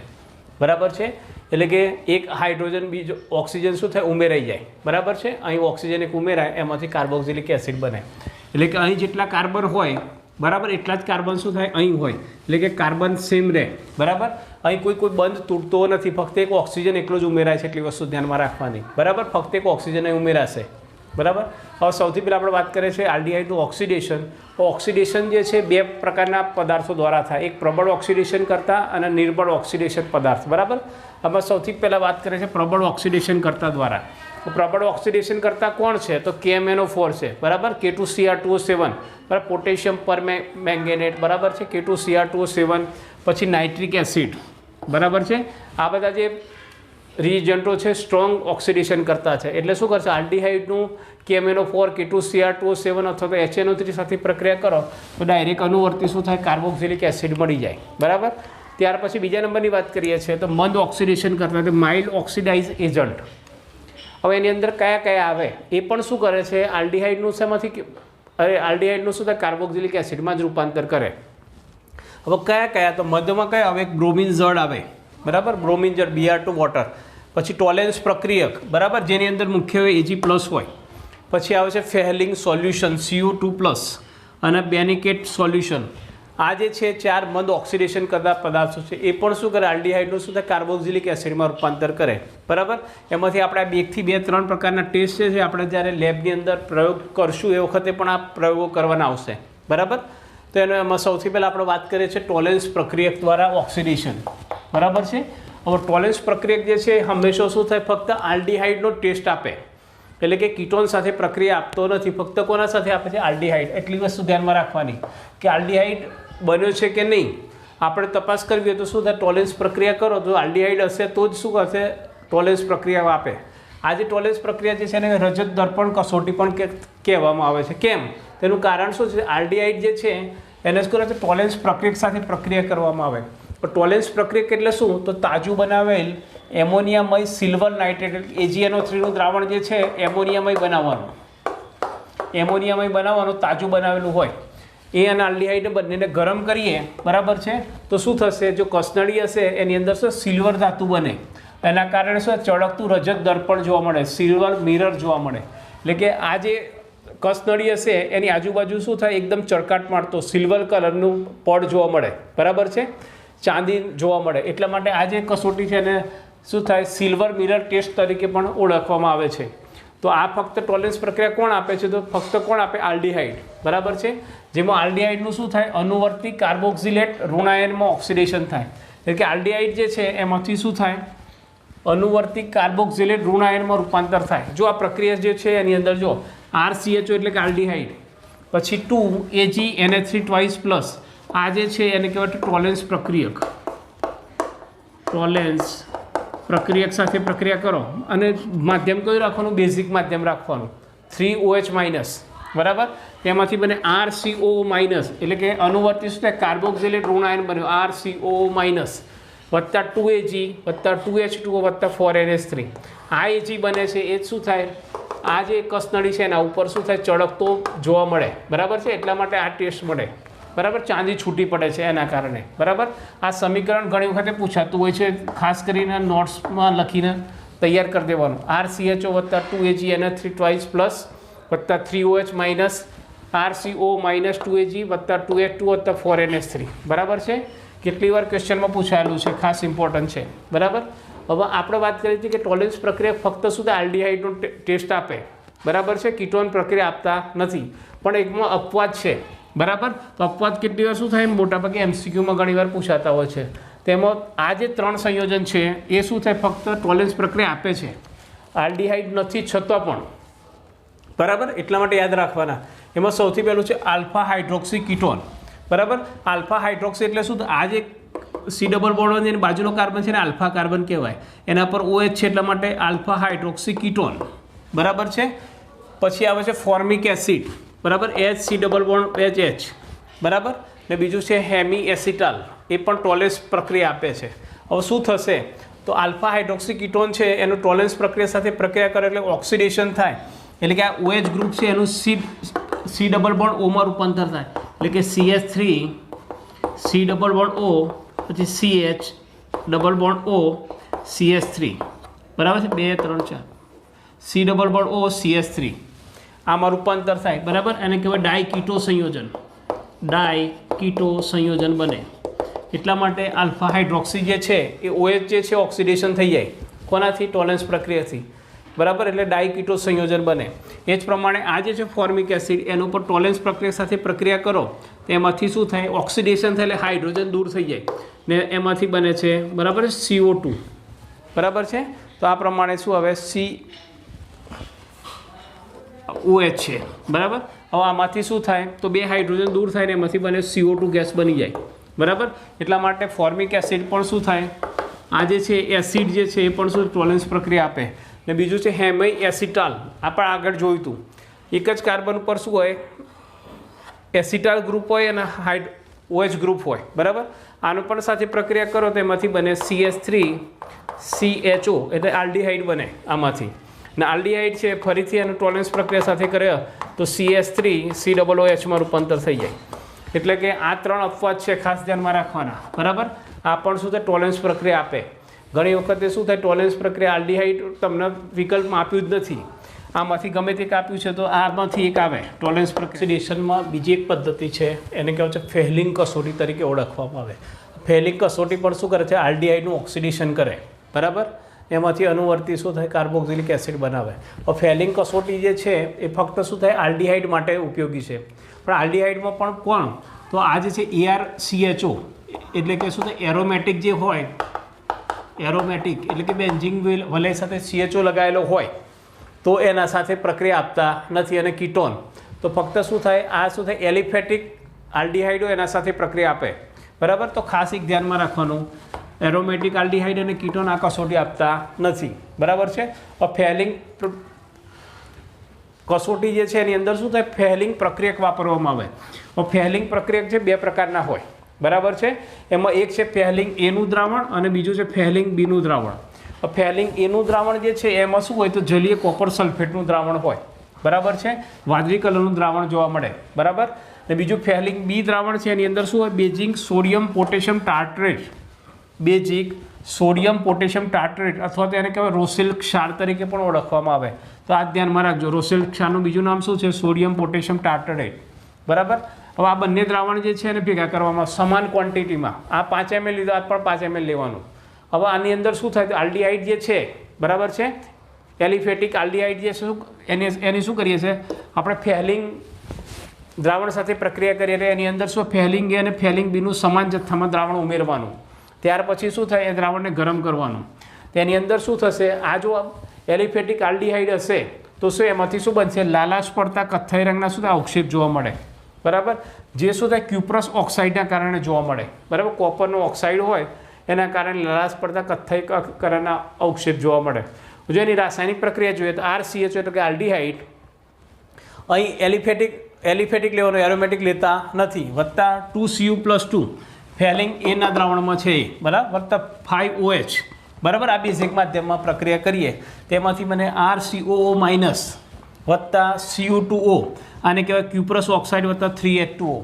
બરાબર છે. એટલે કે એક હાઇડ્રોજન બીજો ઓક્સિજન શું થાય ઉમેરાઈ જાય, બરાબર છે. અહીં ઓક્સિજન એક ઉમેરાય એમાંથી કાર્બોક્સિલિક એસિડ બને, એટલે કે અહીં જેટલા કાર્બન હોય બરાબર, એટલા જ કાર્બન શું થાય અહીં હોય, એટલે કે કાર્બન સેમ રહે. બરાબર, અહીં કોઈ બંધ તૂટતો નથી, ફક્ત એક ઓક્સિજન એકલો જ ઉમેરાય છે, એટલી વસ્તુ ધ્યાનમાં રાખવાની. બરાબર, ફક્ત એક ઓક્સિજન અહીં ઉમેરાશે. બરાબર, હવે સૌથી પહેલાં આપણે વાત કરીએ છીએ આલ્ડીહાઇડનું ઓક્સિડેશન. ઓક્સિડેશન જે છે બે પ્રકારના પદાર્થો દ્વારા થાય, એક પ્રબળ ઓક્સિડેશન કરતા અને નિર્બળ ઓક્સિડેશન પદાર્થ. બરાબર, આમાં સૌથી પહેલાં વાત કરીએ છીએ પ્રબળ ઓક્સિડેશન કરતા દ્વારા. તો પ્રબળ ઓક્સિડેશન કરતા કોણ છે? તો KMnO4 છે. બરાબર, K2Cr2O7, બરાબર, પોટેશિયમ પર મેંગેનેટ. બરાબર છે, K2Cr2O7, પછી નાઇટ્રિક એસિડ. બરાબર છે, આ બધા જે રિએજન્ટો છે સ્ટ્રોંગ ઓક્સિડેશન કરતા છે. એટલે શું કરશે? આલ્ડીહાઇડનું KMnO4, K2Cr2O7 અથવા તો HNO3 સાથે પ્રક્રિયા કરો તો ડાયરેક્ટ અનુવર્તી શું થાય? કાર્બોક્સિલિક એસિડ મળી જાય. બરાબર, ત્યાર પછી બીજા નંબરની વાત કરીએ છીએ તો મંદ ઓક્સિડેશન કરતા તો માઇલ્ડ ઓક્સિડાઇઝ એજન્ટ. હવે એની અંદર કયા કયા આવે એ પણ શું કરે છે? આલ્ડીહાઇડનું શેમાંથી આલ્ડીહાઇડનું શું થાય? કાર્બોક્સિલિક એસિડમાં જ રૂપાંતર કરે. હવે કયા કયા? તો મધ્યમાં કયા આવે? એક બ્રોમિન જળ આવે. બરાબર, બ્રોમિન જળ Br2 વોટર. પછી ટોલેન્સ પ્રક્રિયક. બરાબર, જેની અંદર મુખ્ય Ag+ હોય. પછી આવે છે ફેહલિંગ સોલ્યુશન CO2+ અને બેનિકેટ સોલ્યુશન. આ જે છે ચાર મંદ ઓક્સિડેશન કરતા પદાર્થો છે એ પણ શું કરે? આલ્ડીહાઇડનું શું થાય? કાર્બોક્સિલિક એસિડમાં રૂપાંતર કરે. બરાબર, એમાંથી આપણે 1 થી 2 3 પ્રકારના ટેસ્ટ છે આપણે જ્યારે લેબની અંદર પ્રયોગ કરશું એ વખતે પણ આ પ્રયોગો કરવાના આવશે. બરાબર, તો એમાં સૌથી પહેલાં આપણે વાત કરીએ છીએ ટોલેન્સ પ્રક્રિયક દ્વારા ઓક્સિડેશન. બરાબર છે, હવે ટોલેન્સ પ્રક્રિયક જે છે હંમેશા શું થાય? ફક્ત આલ્ડીહાઇડનો ટેસ્ટ આપે, એટલે કે કીટોન સાથે પ્રક્રિયા આપતો નથી, ફક્ત કોના સાથે આપે છે? આલ્ડીહાઇડ. એટલી વસ્તુ ધ્યાનમાં રાખવાની કે આલ્ડીહાઇડ બન્યો છે કે નહીં આપણે તપાસ કરવી હોય તો શું થાય? ટોલેન્સ પ્રક્રિયા કરો તો આલ્ડીહાઇડ હશે તો જ શું કરશે? ટોલેન્સ પ્રક્રિયા આપે. આ જે ટોલેન્સ પ્રક્રિયા જે છે એને રજત દર્પણ કસોટી પણ કહેવામાં આવે છે. કેમ? તેનું કારણ શું છે? આલ્ડીહાઇડ જે છે એને શું કરે છે? ટોલેન્સ પ્રક્રિયક સાથે પ્રક્રિયા કરવામાં આવે. તો ટોલેન્સ પ્રક્રિયક એટલે શું? તો તાજું બનાવેલ એમોનિયામય સિલ્વર નાઇટ્રેટ AgNO3નું દ્રાવણ જે છે એમોનિયામય બનાવવાનું તાજું બનાવેલું હોય એ અને આલ્ડીહાઇડ બંનેને ગરમ કરીએ. બરાબર છે, તો શું થશે? જો કસનળી હશે એની અંદર શું સિલ્વર ધાતુ બને, એના કારણે શું ચળકતું રજત દર્પણ જોવા મળે, સિલ્વર મિરર જોવા મળે. એટલે કે આ જે કસનળી હશે એની આજુબાજુ શું થાય? એકદમ ચળકાટ મારતો સિલ્વર કલરનું પડ જોવા મળે. બરાબર છે, ચાંદી જોવા મળે. એટલા માટે આ જે કસોટી છે એને શું થાય? સિલ્વર મિરર ટેસ્ટ તરીકે પણ ઓળખવામાં આવે છે. તો આ ફક્ત ટોલેન્સ પ્રક્રિયા કોણ આપે છે? તો ફક્ત કોણ આપે? આલ્ડીહાઇડ. બરાબર છે, જેમાં આલ્ડીહાઇડનું શું થાય? અનુવર્તી કાર્બોક્સિલેટ ઋણાયનમાં ઓક્સિડેશન થાય. એટલે કે આલ્ડીહાઇડ જે છે એમાંથી શું થાય? અનુવર્તી કાર્બોક્સિલેટ ઋણાયનમાં રૂપાંતર થાય. જો આ પ્રક્રિયા જે છે એની અંદર જો RCHO એટલે કે આલ્ડીહાઇડ, પછી 2AgNH3 આ જે છે એને કહેવાય ટોલેન્સ પ્રક્રિયક. ટોલેન્સ પ્રક્રિયક સાથે પ્રક્રિયા કરો અને માધ્યમ કયું રાખવાનું? બેઝિક માધ્યમ રાખવાનું, 3OH-. બરાબર, તેમાંથી બને RCOO-, એટલે કે અનુવર્તી શું થાય? કાર્બોક્સિલેટ ઋણાયન બન્યો RCOO- વત્તા 2Ag વત્તા 2H2O વત્તા 4NH3. આ Ag બને છે એ જ શું થાય? આ જે કસનળી છે એના ઉપર શું થાય? ચળકતો જોવા મળે. બરાબર છે, એટલા માટે આ ટેસ્ટ મળે. બરાબર, ચાંદી છૂટી પડે છે એના કારણે. બરાબર, આ સમીકરણ ઘણી વખતે પૂછાતું હોય છે, ખાસ કરીને નોટ્સમાં લખીને તૈયાર કરી દેવાનું. RCHO વત્તા 2AgNH3 વત્તા 3OH- RCO- 2Ag વત્તા 2H2 વત્તા 4NH3. બરાબર છે, કેટલી વાર ક્વેશ્ચનમાં પૂછાયેલું છે, ખાસ ઇમ્પોર્ટન્ટ છે. બરાબર, હવે આપણે વાત કરીએ છીએ કે ટોલેન્સ પ્રક્રિયા ફક્ત શું થાય? આલ્ડીહાઇડનો ટેસ્ટ આપે. બરાબર છે, કીટોન પ્રક્રિયા આપતા નથી. પણ એકમાં અપવાદ છે. બરાબર, તો અપવાદ કેટલી વાર શું થાય? મોટાભાગે MCQમાં ઘણી વાર પૂછાતા હોય છે. તેમાં આ જે 3 સંયોજન છે એ શું થાય? ફક્ત ટોલેન્સ પ્રક્રિયા આપે છે, આલ્ડીહાઇડ નથી છતાં પણ. બરાબર, એટલા માટે યાદ રાખવાના. એમાં સૌથી પહેલું છે આલ્ફા હાઇડ્રોક્સી કીટોન. બરાબર, આલ્ફા હાઇડ્રોક્સી એટલે શું? આ જે C ડબલ બોન્ડ એની બાજુનો કાર્બન છે ને આલ્ફા કાર્બન કહેવાય, એના પર OH છે એટલા માટે આલ્ફા હાઇડ્રોક્સી કીટોન. બરાબર છે, પછી આવે છે ફોર્મિક એસિડ. બરાબર, HC≡H. બરાબર, ને બીજું છે હેમી એસિટાલ, એ પણ ટોલેન્સ પ્રક્રિયા આપે છે. હવે શું થશે? તો આલ્ફા હાઇડ્રોક્સી કીટોન છે એનું ટોલેન્સ પ્રક્રિયા સાથે પ્રક્રિયા કરે એટલે ઓક્સિડેશન થાય. એટલે કે આ OH ગ્રુપ છે એનું C≡O માં રૂપાંતર થાય. એટલે કે CH3 C≡O પછી CH≡O CH3. બરાબર છે, 2 3 4 C≡O CH3 આમાં રૂપાંતર થાય. બરાબર, એને કહેવાય ડાયકીટો સંયોજન. ડાય કીટો સંયોજન બને. એટલા માટે આલ્ફા હાઇડ્રોક્સી જે છે એ OH જે છે ઓક્સિડેશન થઈ જાય કોનાથી? ટોલેન્સ પ્રક્રિયાથી, બરાબર. એટલે ડાય કીટો સંયોજન બને. એ જ પ્રમાણે આ જે છે ફોર્મિક એસિડ એનું ઉપર ટોલેન્સ પ્રક્રિયા સાથે પ્રક્રિયા કરો તો એમાંથી શું થાય? ઓક્સિડેશન થાય એટલે હાઇડ્રોજન દૂર થઈ જાય ને એમાંથી બને છે, બરાબર, CO2, બરાબર છે. તો આ પ્રમાણે શું હવે OH છે, બરાબર. હવે આમાંથી શું થાય? તો બે હાઇડ્રોજન દૂર થાય ને એમાંથી બને CO2 ગેસ બની જાય, બરાબર. એટલા માટે ફોર્મિક એસિડ પણ શું થાય? આ જે છે એસિડ જે છે એ પણ શું ટોલેન્સ પ્રક્રિયા આપે. ને બીજું છે હેમાઈ એસિટાલ, આપણે આગળ જોયું હતું. એક જ કાર્બન ઉપર શું હોય? એસિટાલ ગ્રુપ હોય અને OH ગ્રુપ હોય, બરાબર. આનું પણ સાથે પ્રક્રિયા કરો તો એમાંથી બને CH3CHO એટલે આલ્ડીહાઇડ બને આમાંથી. ને આલ્ડીહાઇડ છે ફરીથી એનું ટોલેન્સ પ્રક્રિયા સાથે કરે તો CH3COOHમાં રૂપાંતર થઈ જાય. એટલે કે આ 3 અપવાદ છે, ખાસ ધ્યાનમાં રાખવાના, બરાબર. આ પણ શું થાય? ટોલેન્સ પ્રક્રિયા આપે. ઘણી વખતે શું થાય? ટોલેન્સ પ્રક્રિયા આલ્ડીહાઇડ તમને વિકલ્પમાં આપ્યું જ નથી, આમાંથી ગમે તે આપ્યું છે તો આમાંથી એક આવે ટોલેન્સ પ્રક્રિયામાં. બીજી એક પદ્ધતિ છે એને કહેવાય છે ફેહલિંગ કસોટી તરીકે ઓળખવામાં આવે. ફેહલિંગ કસોટી પણ શું કરે છે? આલ્ડીહાઇડનું ઓક્સિડેશન કરે, બરાબર. એમાંથી અનુવર્તી શું થાય? કાર્બોક્સિલિક એસિડ બનાવે. ફેહલિંગ કસોટી જે છે એ ફક્ત શું થાય? આલ્ડીહાઇડ માટે ઉપયોગી છે. પણ આલ્ડીહાઇડમાં પણ કોણ? તો આ જે છે ARCHO એટલે કે શું થાય? એરોમેટિક જે હોય, એરોમેટિક એટલે કે બેન્ઝિન વલય સાથે CHO લગાવેલો હોય તો એના સાથે પ્રક્રિયા આપતા નથી. અને કીટોન તો ફક્ત શું થાય? આ શું થાય? એલિફેટિક આલ્ડીહાઇડો એના સાથે પ્રક્રિયા આપે, બરાબર. તો ખાસ એક ધ્યાનમાં રાખવાનું, એરોમેટિક આલ્ડીહાઇડ અને કીટોન આ કસોટી આપતા નથી, બરાબર છે. ફેહલિંગ કસોટી જે છે એની અંદર શું થાય? ફેહલિંગ પ્રક્રિયક વાપરવામાં આવે. ફેહલિંગ પ્રક્રિયક છે બે પ્રકારના હોય, બરાબર છે. એમાં એક છે ફેહલિંગ એનું દ્રાવણ અને બીજું છે ફેહલિંગ બીનું દ્રાવણ. ફેહલિંગ એનું દ્રાવણ જે છે એમાં શું હોય? તો જલીય કોપર સલ્ફેટનું દ્રાવણ હોય, બરાબર છે. વાદળી કલરનું દ્રાવણ જોવા મળે, બરાબર. અને બીજું ફેહલિંગ બી દ્રાવણ છે એની અંદર શું હોય? Basic sodium potassium ટાર્ટરેટ, basic sodium potassium ટાર્ટરેટ અથવા તો એને કહેવાય રોસેલ ક્ષાર તરીકે પણ ઓળખવામાં આવે. તો આ ધ્યાનમાં રાખજો, રોસેલ ક્ષારનું બીજું નામ શું છે? સોડિયમ પોટેશિયમ ટાર્ટરેટ, બરાબર. હવે આ બંને દ્રાવણ જે છે એને ભેગા કરવામાં સમાન ક્વોન્ટિટીમાં, આ 5 ml લીધો, આ પણ 5 ml લેવાનું. હવે આની અંદર શું થાય? આલ્ડીહાઇડ જે છે, બરાબર છે, એલિફેટિક આલ્ડીહાઇડ જે શું એની શું કરીએ છીએ આપણે? ફેહલિંગ દ્રાવણ સાથે પ્રક્રિયા કરીએ એટલે એની અંદર શું? ફેહલિંગ એ અને ફેહલિંગ બીનું સમાન જથ્થામાં દ્રાવણ ઉમેરવાનું. ત્યાર પછી શું થાય? એ દ્રાવણને ગરમ કરવાનું. તેની અંદર શું થશે? આ જો એલિફેટિક આલ્ડીહાઇડ હશે તો શું એમાંથી શું બનશે? લાલાશ પડતા કથ્થાઈ રંગના શું થાય? અવક્ષેપ જોવા મળે, બરાબર. જે શું થાય? ક્યુપ્રસ ઓક્સાઇડના કારણે જોવા મળે, બરાબર. કોપરનો ઓક્સાઇડ હોય એના કારણે લાલાશ પડતા કથ્થાઈ કલરના અવક્ષેપ જોવા મળે. જો એની રાસાયણિક પ્રક્રિયા જોઈએ તો RCHO એટલે કે આલ્ડીહાઇડ અહીં એલિફેટિક લેવાનો, એરોમેટિક લેતા નથી, વત્તા 2Cu+2 ફેહલિંગ એના દ્રાવણમાં છે, બરાબર, વત્તા 5OH, બરાબર. આ બેઝિક માધ્યમમાં પ્રક્રિયા કરીએ તેમાંથી મને RCOO- વત્તા Cu2O, આને કહેવાય ક્યુપ્રસ ઓક્સાઇડ વત્તા 3H2O.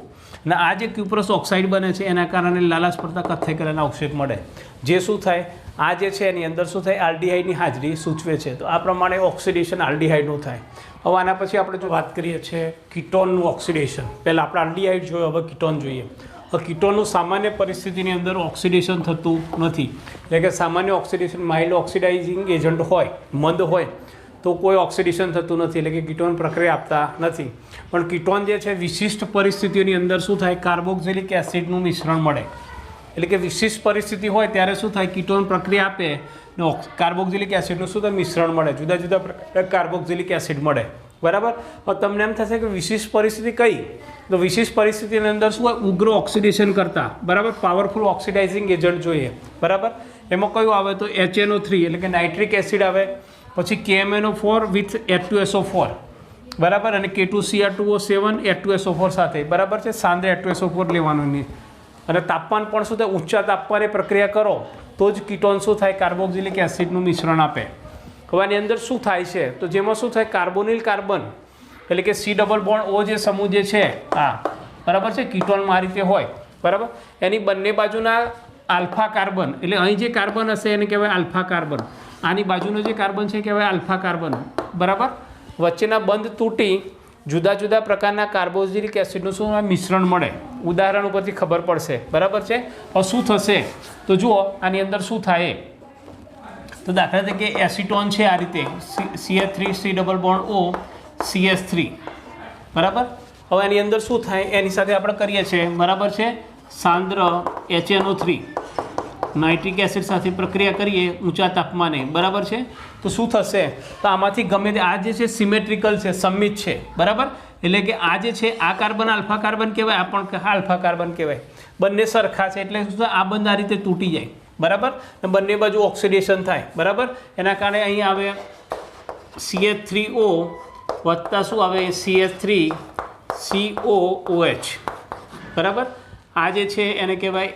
અને આ જે ક્યુપ્રસ ઓક્સાઇડ બને છે એના કારણે લાલાશ પડતા કથ્થાઈ કલરના અવક્ષેપ મળે. જે શું થાય? આ જે છે એની અંદર શું થાય? આલ્ડીહાઇડની હાજરી સૂચવે છે. તો આ પ્રમાણે ઓક્સિડેશન આલ્ડીહાઇડનું થાય. હવે આના પછી આપણે જો વાત કરીએ છીએ કીટોનનું ઓક્સિડેશન. પહેલાં આપણે આલ્ડીહાઇડ જોયું, હવે કીટોન જોઈએ. હવે કીટોનનું સામાન્ય પરિસ્થિતિની અંદર ઓક્સિડેશન થતું નથી. એટલે કે સામાન્ય ઓક્સિડેશન માઇલ્ડ ઓક્સિડાઇઝિંગ એજન્ટ હોય, મંદ હોય તો કોઈ ઓક્સિડેશન થતું નથી, એટલે કે કીટોન પ્રક્રિયા આપતા નથી. પણ કીટોન જે છે વિશિષ્ટ પરિસ્થિતિઓની અંદર શું થાય? કાર્બોક્સિલિક એસિડનું મિશ્રણ મળે. એટલે કે વિશિષ્ટ પરિસ્થિતિ હોય ત્યારે શું થાય? કીટોન પ્રક્રિયા આપે ને કાર્બોક્સિલિક એસિડનું શું થાય? મિશ્રણ મળે, જુદા જુદા પ્રકારના કાર્બોક્સિલિક એસિડ મળે, બરાબર. હવે તમને એમ થશે કે વિશિષ્ટ પરિસ્થિતિ કઈ? તો વિશિષ્ટ પરિસ્થિતિની અંદર શું હોય? ઉગ્ર ઓક્સિડેશન કરતા, બરાબર, પાવરફુલ ઓક્સિડાઇઝિંગ એજન્ટ જોઈએ, બરાબર. એમાં કયું આવે? તો HNO3 એટલે કે નાઇટ્રિક એસિડ આવે, પછી KMNO4 વિથ H2SO4, બરાબર, અને K2Cr2O7 H2SO4 સાથે, બરાબર છે. સાંદ્ર H2SO4 લેવાનું નહીં. અને તાપમાન પણ શું થાય? ઊંચા તાપમાને પ્રક્રિયા કરો તો જ કીટોન શું થાય? કાર્બોક્સિલિક એસિડનું મિશ્રણ આપે. હવે આની અંદર શું થાય છે? તો જેમાં શું થાય? કાર્બોનિલ કાર્બન એટલે કે C ડબલ બોન્ડ O જે સમૂહ જે છે આ, બરાબર છે, કીટોનમાં આ રીતે હોય, બરાબર. એની બંને બાજુના આલ્ફા કાર્બન એટલે અહીં જે કાર્બન હશે એને કહેવાય આલ્ફા કાર્બન, આની બાજુનો જે કાર્બન છે કહેવાય આલ્ફા કાર્બન, બરાબર. વચ્ચેના બંધ તૂટી જુદા જુદા પ્રકારના કાર્બોક્સિલિક એસિડનું શું મિશ્રણ મળે, ઉદાહરણ ઉપરથી ખબર પડશે, બરાબર છે. હવે શું થશે તો જુઓ આની અંદર શું થાય, તો દાખલા તરીકે એસિટોન છે આ રીતે CH3 double bond O CH3, બરાબર. હવે એની અંદર શું થાય એની સાથે આપણે કરીએ છીએ, બરાબર છે, સાંદ્ર HNO3 નાઇટ્રિક એસિડ સાથે પ્રક્રિયા કરીએ ઊંચા તાપમાને, બરાબર છે. તો શું થશે, તો આમાંથી ગમે તે આ જે છે સિમેટ્રિકલ છે, સમમિત છે, બરાબર. એટલે કે આ જે છે આ કાર્બન આલ્ફા કાર્બન કહેવાય, આ પણ આલ્ફા કાર્બન કહેવાય, બંને સરખા છે. એટલે શું આ બંધ આ રીતે તૂટી જાય, બરાબર. બંને બાજુ ઓક્સિડેશન થાય, બરાબર. એના કારણે અહીં આવે CH3O વત્તા શું આવે CH3COOH, બરાબર. આ જે છે એને કહેવાય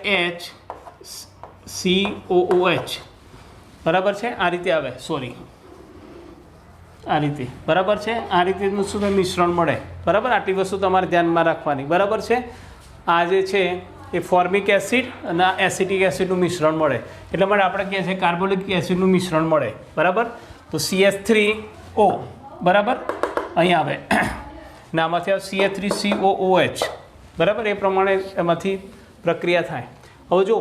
HCOOH, બરાબર છે. આ રીતે આવે, સોરી આ રીતે, બરાબર છે. આ રીતેનું શું મિશ્રણ મળે, બરાબર. આટલી વસ્તુ તમારે ધ્યાનમાં રાખવાની, બરાબર છે. આ જે છે એ ફોર્મિક એસિડ અને એસિટિક એસિડનું મિશ્રણ મળે, એટલે માટે આપણે કહીએ છીએ કાર્બોલિક એસિડનું મિશ્રણ મળે, બરાબર. તો CH3O, બરાબર, અહીં આવે ને આમાંથી આવે CH3COOH, બરાબર. એ પ્રમાણે એમાંથી પ્રક્રિયા થાય. હવે જો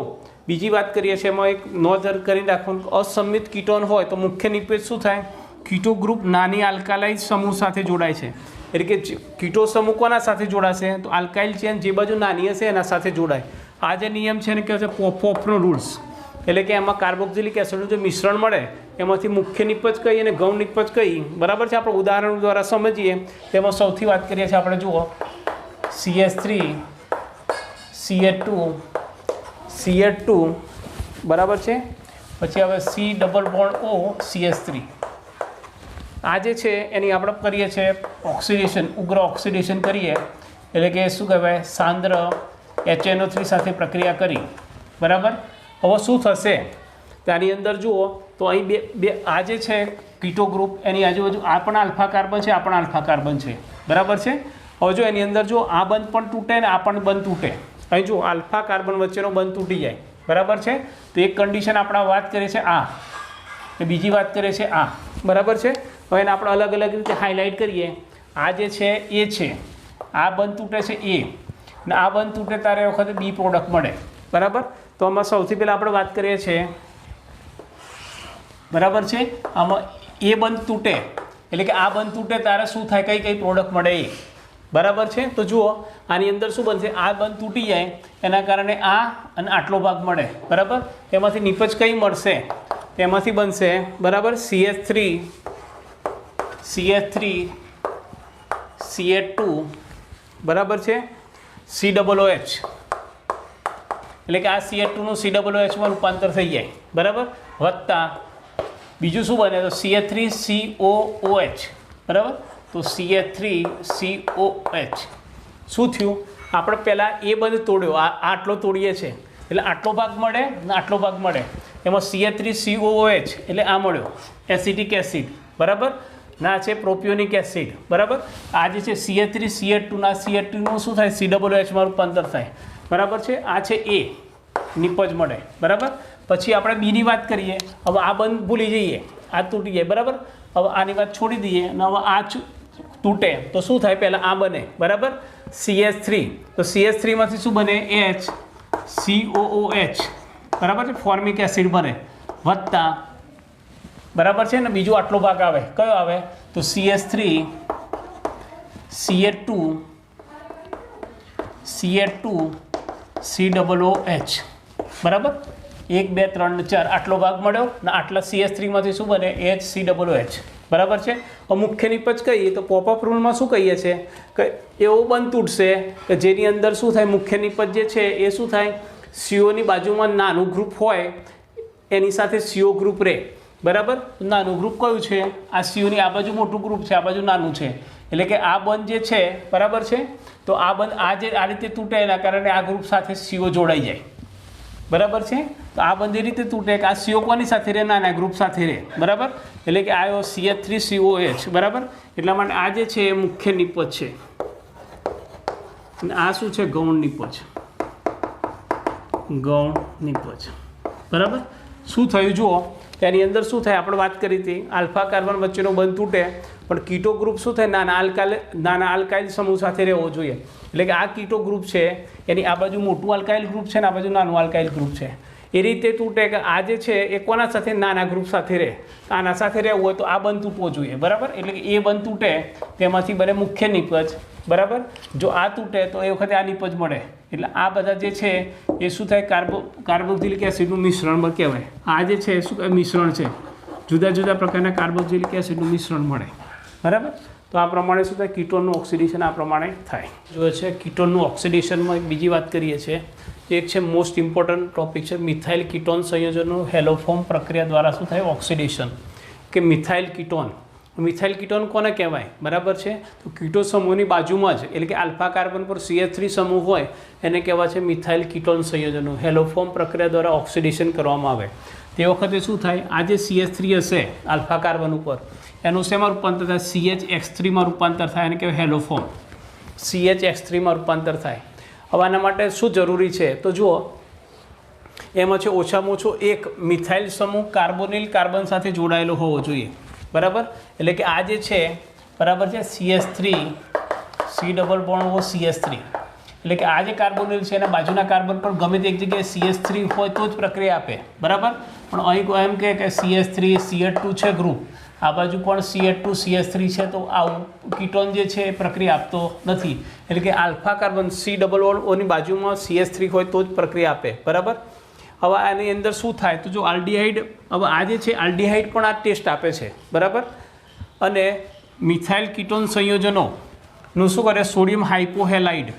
બીજી વાત કરીએ છીએ, એમાં એક નોંધ કરીને રાખવાનું, અસમિત કીટોન હોય તો મુખ્ય નિપેજ શું થાય, કીટો ગ્રુપ નાની આલ્કાલાઇલ સમૂહ સાથે જોડાય છે. એટલે કે કીટો સમૂહ કોના સાથે જોડાશે, તો આલ્કાઇલ ચેન જે બાજુ નાની હશે એના સાથે જોડાય. આ જે નિયમ છે એને કહેવાય છે પોપોફનો રૂલ્સ. એટલે કે એમાં કાર્બોક્સિલિક એસિડનું જે મિશ્રણ મળે એમાંથી મુખ્ય નિપજ કઈ અને ગૌણ નિપજ કઈ, બરાબર છે. આપણે ઉદાહરણ દ્વારા સમજીએ. તેમાં સૌથી વાત કરીએ છીએ આપણે, જુઓ CH3 CH2 CH2, બરાબર છે. પછી હવે C double bond O CH3. આ જે છે એની આપણે કરીએ છીએ ઓક્સિડેશન, ઉગ્ર ઓક્સિડેશન કરીએ, એટલે કે શું કહેવાય સાંદ્ર HNO3 સાથે પ્રક્રિયા કરી, બરાબર. હવે શું થશે તો આની અંદર જુઓ તો અહીં બે આ જે છે કીટો ગ્રુપ એની આજુબાજુ આ પણ આલ્ફા કાર્બન છે, આ પણ આલ્ફા કાર્બન છે, બરાબર છે. હવે જો એની અંદર જો આ બંધ પણ તૂટે ને આ પણ બંધ તૂટે, અહીં જો આલ્ફા કાર્બન વચ્ચેનો બંધ તૂટી જાય, બરાબર છે. તો એક કન્ડિશન આપણે વાત કરીએ છીએ આ, ને બીજી વાત કરીએ છીએ આ, બરાબર છે. હવે એને આપણે અલગ અલગ રીતે હાઇલાઇટ કરીએ. આ જે છે એ છે, આ બંધ તૂટે છે એ, ને આ બંધ તૂટે ત્યારે વખતે બી પ્રોડક્ટ મળે, બરાબર. તો આમાં સૌથી પહેલાં આપણે વાત કરીએ છીએ, બરાબર છે. આમાં એ બંધ તૂટે એટલે કે આ બંધ તૂટે ત્યારે શું થાય, કઈ કઈ પ્રોડક્ટ મળે એ, બરાબર છે. તો જુઓ આની અંદર શું બનશે, આ બંધ તૂટી જાય એના કારણે આ અને આટલો ભાગ મળે, બરાબર. એમાંથી નિપજ કઈ મળશે, એમાંથી બનશે, બરાબર, CH3 CH2, બરાબર છે, COOH. એટલે કે આ CH2નું COOHમાં રૂપાંતર થઈ જાય, બરાબર. વત્તા બીજું શું બને તો CH3COOH, બરાબર. તો CH3COH શું થયું, આપણે પહેલાં એ બંધ તોડ્યો, આટલો તોડીએ છીએ એટલે આટલો ભાગ મળે ને આટલો ભાગ મળે, એમાં CH3COOH એટલે આ મળ્યો એસિટિક એસિડ, બરાબર. ના છે પ્રોપિયોનિક એસિડ, બરાબર. આ જે છે CH3CH2 ના CH2નું શું થાય COOHમાં રૂપાંતર થાય, બરાબર છે. આ છે એ નિપજ મળે, બરાબર. પછી આપણે બીની વાત કરીએ. હવે આ બંધ ભૂલી જઈએ, આ તૂટી જાય, બરાબર. હવે આની વાત છોડી દઈએ અને હવે આ તૂટે તો શું થાય, પહેલાં આ બને, બરાબર, CH3. તો CH3માંથી શું બને HCOOH, બરાબર છે, ફોર્મિક એસિડ બને, વત્તા, બરાબર છે ને બીજો આટલો ભાગ આવે, કયો આવે તો CH3 CH2 COOH, બરાબર. 1 2 3 4 આટલો ભાગ મળ્યો ને આટલા CH3માંથી શું બને HCOOH, બરાબર છે. મુખ્ય નિપજ કહીએ તો પોપઅપ રૂલમાં શું કહીએ છીએ કે એવો બંધ તૂટશે કે જેની અંદર શું થાય, મુખ્ય નિપજ જે છે એ શું થાય, COની બાજુમાં નાનું ગ્રુપ હોય એની સાથે CO ગ્રુપ રહે, બરાબર. નાનું ગ્રુપ કયું છે, આ COની આ બાજુ મોટું ગ્રુપ છે, આ બાજુ નાનું છે. એટલે કે આ બંધ જે છે, બરાબર છે, તો આ બંધ આ જે આ રીતે તૂટે એના કારણે આ ગ્રુપ સાથે CO જોડાઈ જાય, બરાબર છે. તો આ બંધ એ રીતે તૂટે કે આ CO કોની સાથે રહે, નાના ગ્રુપ સાથે રહે, બરાબર. એટલે કે આ CH3COH, બરાબર. એટલા માટે આ જે છે એ મુખ્ય નિપજ છે અને આ શું છે ગૌણ નિપજ, ગૌણ નિપજ, બરાબર. શું થયું જુઓ, તેની અંદર શું થાય, આપણે વાત કરી હતી આલ્ફા કાર્બન વચ્ચેનો બંધ તૂટે, પણ કીટો ગ્રુપ શું થાય, નાના આલ્કાઇલ સમૂહ સાથે રહેવો જોઈએ. એટલે કે આ કીટો ગ્રુપ છે એની આ બાજુ મોટું આલ્કાઇલ ગ્રુપ છે ને આ બાજુ નાનું આલ્કાઇલ ગ્રુપ છે, એ રીતે તૂટે કે આ જે છે એ કોના સાથે, નાના ગ્રુપ સાથે રહે. આના સાથે રહેવું હોય તો આ બંધ તૂટવો જોઈએ, બરાબર. એટલે કે એ બંધ તૂટે તેમાંથી બને મુખ્ય નિપજ, બરાબર. જો આ તૂટે તો એ વખતે આ નિપજ મળે. એટલે આ બધા જે છે એ શું થાય, કાર્બોક્સિલિક એસિડનું મિશ્રણ કહેવાય. આ જે છે શું મિશ્રણ છે, જુદા જુદા પ્રકારના કાર્બોક્સિલિક એસિડનું મિશ્રણ મળે, બરાબર. તો આ પ્રમાણે શું થાય, કીટોનનું ઓક્સિડેશન આ પ્રમાણે થાય. જો છે કીટોનનું ઓક્સિડેશનમાં એક બીજી વાત કરીએ છીએ, એક છે મોસ્ટ ઇમ્પોર્ટન્ટ ટોપિક છે મિથાઇલ કીટોન સંયોજનનું હેલોફોર્મ પ્રક્રિયા દ્વારા શું થાય, ઓક્સિડેશન. કે મિથાઇલ કીટોન કોને કહેવાય, બરાબર છે. તો કીટો સમૂહની બાજુમાં જ, એટલે કે આલ્ફા કાર્બન પર CH3 સમૂહ હોય એને કહેવાય છે મિથાઇલ કીટોન સંયોજનનું હેલોફોર્મ પ્રક્રિયા દ્વારા ઓક્સિડેશન કરવામાં આવે. તે વખતે શું થાય, આ જે CH3 હશે આલ્ફા કાર્બન ઉપર એનું શેમાં રૂપાંતર થાય, CHX3 માં રૂપાંતર થાય, એને કહેવાય હેલોફોર્મ. CHX3 માં રૂપાંતર થાય. હવે આના માટે શું જરૂરી છે તો જુઓ, એમાં છે ઓછામાં ઓછો એક મિથાઇલ સમૂહ કાર્બોનિલ કાર્બન સાથે જોડાયેલો હોવો જોઈએ, બરાબર. એટલે કે આ જે છે, બરાબર છે, CH3 C double bond O CH3, એટલે કે આ જે કાર્બોનિલ છે એના બાજુના કાર્બન પર ગમે તે એક જગ્યાએ CH3 હોય તો જ પ્રક્રિયા આપે, બરાબર. પણ અહીં એમ કે CH3 CH2 છે ગ્રુપ, આ બાજુ પણ CH2 CH3 છે, તો આવું કીટોન જે છે એ પ્રક્રિયા આપતો નથી. એટલે કે આલ્ફા કાર્બન C ડબલ ઓની બાજુમાં CH3 હોય તો જ પ્રક્રિયા આપે, બરાબર. હવે આની અંદર શું થાય તો જો આલ્ડીહાઇડ, હવે આ જે છે આલ્ડીહાઇડ પણ આ ટેસ્ટ આપે છે, બરાબર. અને મિથાઇલ કીટોન સંયોજનોનું શું કરે, સોડિયમ હાઇપોહેલાઇડ.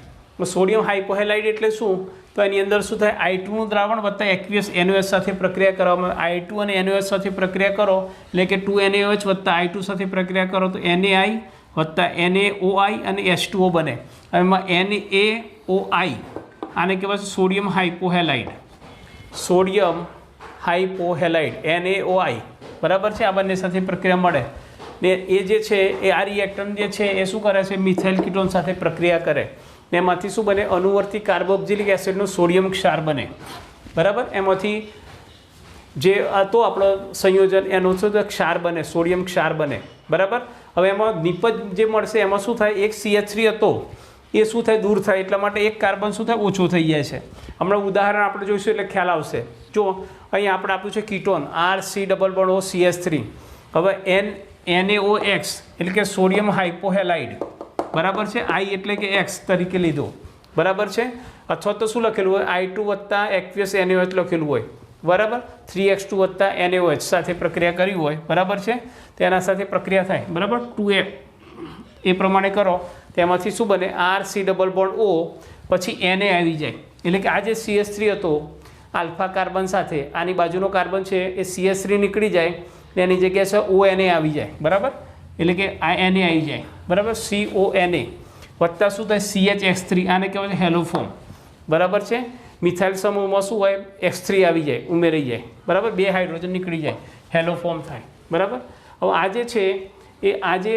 સોડિયમ હાઇપોહેલાઇડ એટલે શું, તો એની અંદર શું થાય, I2નું દ્રાવણ વત્તા એક્વિયસ NaOH સાથે પ્રક્રિયા કરવામાં આવે. I2 અને NaOH સાથે પ્રક્રિયા કરો એટલે કે 2NaOH વત્તા I2 સાથે પ્રક્રિયા કરો તો NaI વત્તા NaOI અને H2O બને. એમાં NaOI આને કહેવાય સોડિયમ હાઇપોહેલાઇડ. સોડિયમ હાઇપોહેલાઇડ NaOI, બરાબર છે. આ બંને સાથે પ્રક્રિયા મળે ને એ જે છે એ આ રિએક્ટન્ટ જે છે એ શું કરે છે, મિથાઇલ કીટોન સાથે પ્રક્રિયા કરે ને એમાંથી શું બને, અનુવર્તી કાર્બોક્સિલિક એસિડનો સોડિયમ ક્ષાર બને, બરાબર. એમાંથી જે હતો આપણો સંયોજન એનો શું ક્ષાર બને, સોડિયમ ક્ષાર બને, બરાબર. હવે એમાં નિપજ જે મળશે એમાં શું થાય, એક CH3 હતો એ શું થાય, દૂર થાય, એટલા માટે એક કાર્બન શું થાય, ઓછો થઈ જાય છે. હમણાં ઉદાહરણ આપણે જોઈશું એટલે ખ્યાલ આવશે. જો અહીં આપણે આપ્યું છે ketone RC double bond O CH3, હવે NaOX એટલે કે સોડિયમ હાઇપોહેલાઇડ, બરાબર છે. I એટલે કે X તરીકે લીધો, બરાબર છે. અથવા તો શું લખેલું હોય, I2 વત્તા એક્વિયસ NaOH લખેલું હોય, બરાબર. 3x2 વત્તા NaOH સાથે પ્રક્રિયા કરી હોય, બરાબર છે. તેના સાથે પ્રક્રિયા થાય, બરાબર. 2A એ પ્રમાણે કરો તેમાંથી શું બને, RC ડબલ બોન્ડ O પછી Na આવી જાય. એટલે કે આ જે CH3 હતો આલ્ફા કાર્બન સાથે, આની બાજુનો કાર્બન છે એ CH3 નીકળી જાય ને એની જગ્યાએ છે ONA આવી જાય, બરાબર. એટલે કે આ Na આવી જાય, બરાબર. CONA વત્તા શું થાય, CHX3, આને કહેવાય છે હેલોફોર્મ, બરાબર છે. મિથાઇલ સમૂહમાં શું હોય, X3 આવી જાય, ઉમેરાઈ જાય, બરાબર. 2 હાઇડ્રોજન નીકળી જાય, હેલોફોર્મ થાય, બરાબર. હવે આ જે છે એ આ જે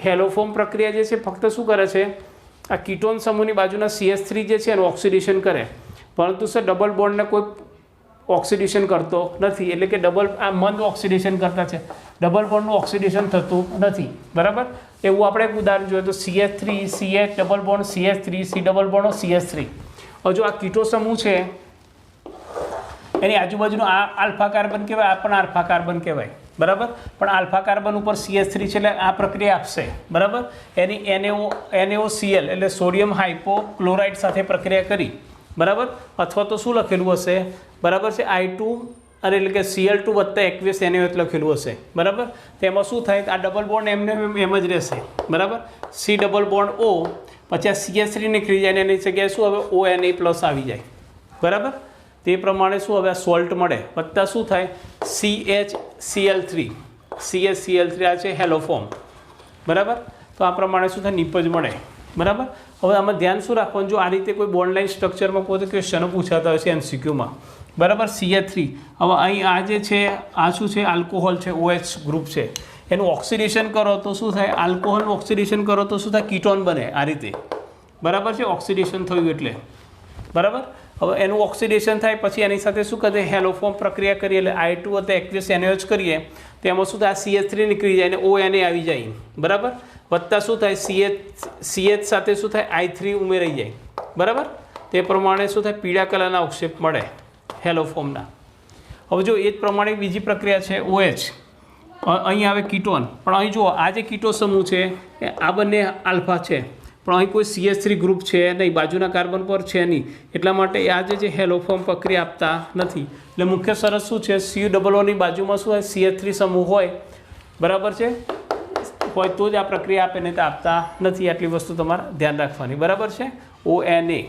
હેલોફોર્મ પ્રક્રિયા જે છે ફક્ત શું કરે છે, આ કીટોન સમૂહની બાજુના CH3 જે છે એનું ઓક્સિડેશન કરે, પરંતુ સર ડબલ બોન્ડને કોઈ ઓક્સિડેશન કરતો નથી. એટલે કે આ મંદ ઓક્સિડેશન કરતા છે, ડબલ બોન્ડનું ઓક્સિડેશન થતું નથી, બરાબર. એવું આપણે એક ઉદાહરણ જોઈએ તો CH3 CH double bond CH3 C double bond CH3. હવે જો આ કીટો સમૂહ છે એની આજુબાજુનો આ આલ્ફા કાર્બન કહેવાય, આ પણ આલ્ફા કાર્બન કહેવાય, બરાબર. પણ આલ્ફા કાર્બન ઉપર CH3 છે એટલે આ પ્રક્રિયા આપશે, બરાબર. એની NaOCl એટલે સોડિયમ હાઇપોક્લોરાઇડ સાથે પ્રક્રિયા કરી, બરાબર. અથવા તો શું લખેલું હશે, બરાબર છે, I2 અને એટલે કે Cl2 વત્તા એક્વિયસ NaOH લખેલું હશે, બરાબર. તેમાં શું થાય, આ ડબલ બોન્ડ એમને એમ જ રહેશે, બરાબર. C ડબલ બોન્ડ O પછી આ CH3 નીકળી જાય ને એની જગ્યાએ શું હવે ONA પ્લસ આવી જાય, બરાબર. તે પ્રમાણે શું હવે આ સોલ્ટ મળે વત્તા શું થાય, CHCl3 આ છે હેલોફોર્મ, બરાબર. તો આ પ્રમાણે શું થાય, નિપજ મળે, બરાબર. હવે આમાં ધ્યાન શું રાખવાનું, જો આ રીતે કોઈ બોન્ડ લાઇન સ્ટ્રક્ચરમાં કોઈ ક્વેશ્ચનો પૂછાતા હોય છે MCQમાં, બરાબર. CH3 હવે અહીં આ જે છે આ શું છે, આલ્કોહોલ છે, OH ગ્રુપ છે, એનું ઓક્સિડેશન કરો તો શું થાય, આલ્કોહોલનું ઓક્સિડેશન કરો તો શું થાય, કીટોન બને આ રીતે, બરાબર છે. ઓક્સિડેશન થયું એટલે, બરાબર. હવે એનું ઓક્સિડેશન થાય પછી એની સાથે શું કરે હેલોફોર્મ પ્રક્રિયા કરીએ એટલે I2 અથવા એક્વિયસ NaOH કરીએ તો એમાં શું થાય CH3 નીકળી જાય અને ONA આવી જાય બરાબર વત્તા શું થાય CH સાથે શું થાય I3 ઉમેરાઈ જાય બરાબર તે પ્રમાણે શું થાય પીળા કલરના અવક્ષેપ મળે હેલોફોર્મના હવે જો એ જ પ્રમાણે બીજી પ્રક્રિયા છે OH અહીં આવે કીટોન પણ અહીં જુઓ આ જે કીટો સમૂહ છે એ આ બંને આલ્ફા છે પણ અહીં કોઈ CH3 ગ્રુપ છે નહીં બાજુના કાર્બન પર છે નહીં એટલા માટે આ જે હેલોફોર્મ પ્રક્રિયા આપતા નથી એટલે મુખ્ય શરત શું છે COOની બાજુમાં શું હોય CH3 સમૂહ હોય બરાબર છે હોય તો જ આ પ્રક્રિયા આપે નહીં તો આપતા નથી આટલી વસ્તુ તમારે ધ્યાન રાખવાની બરાબર છે ONA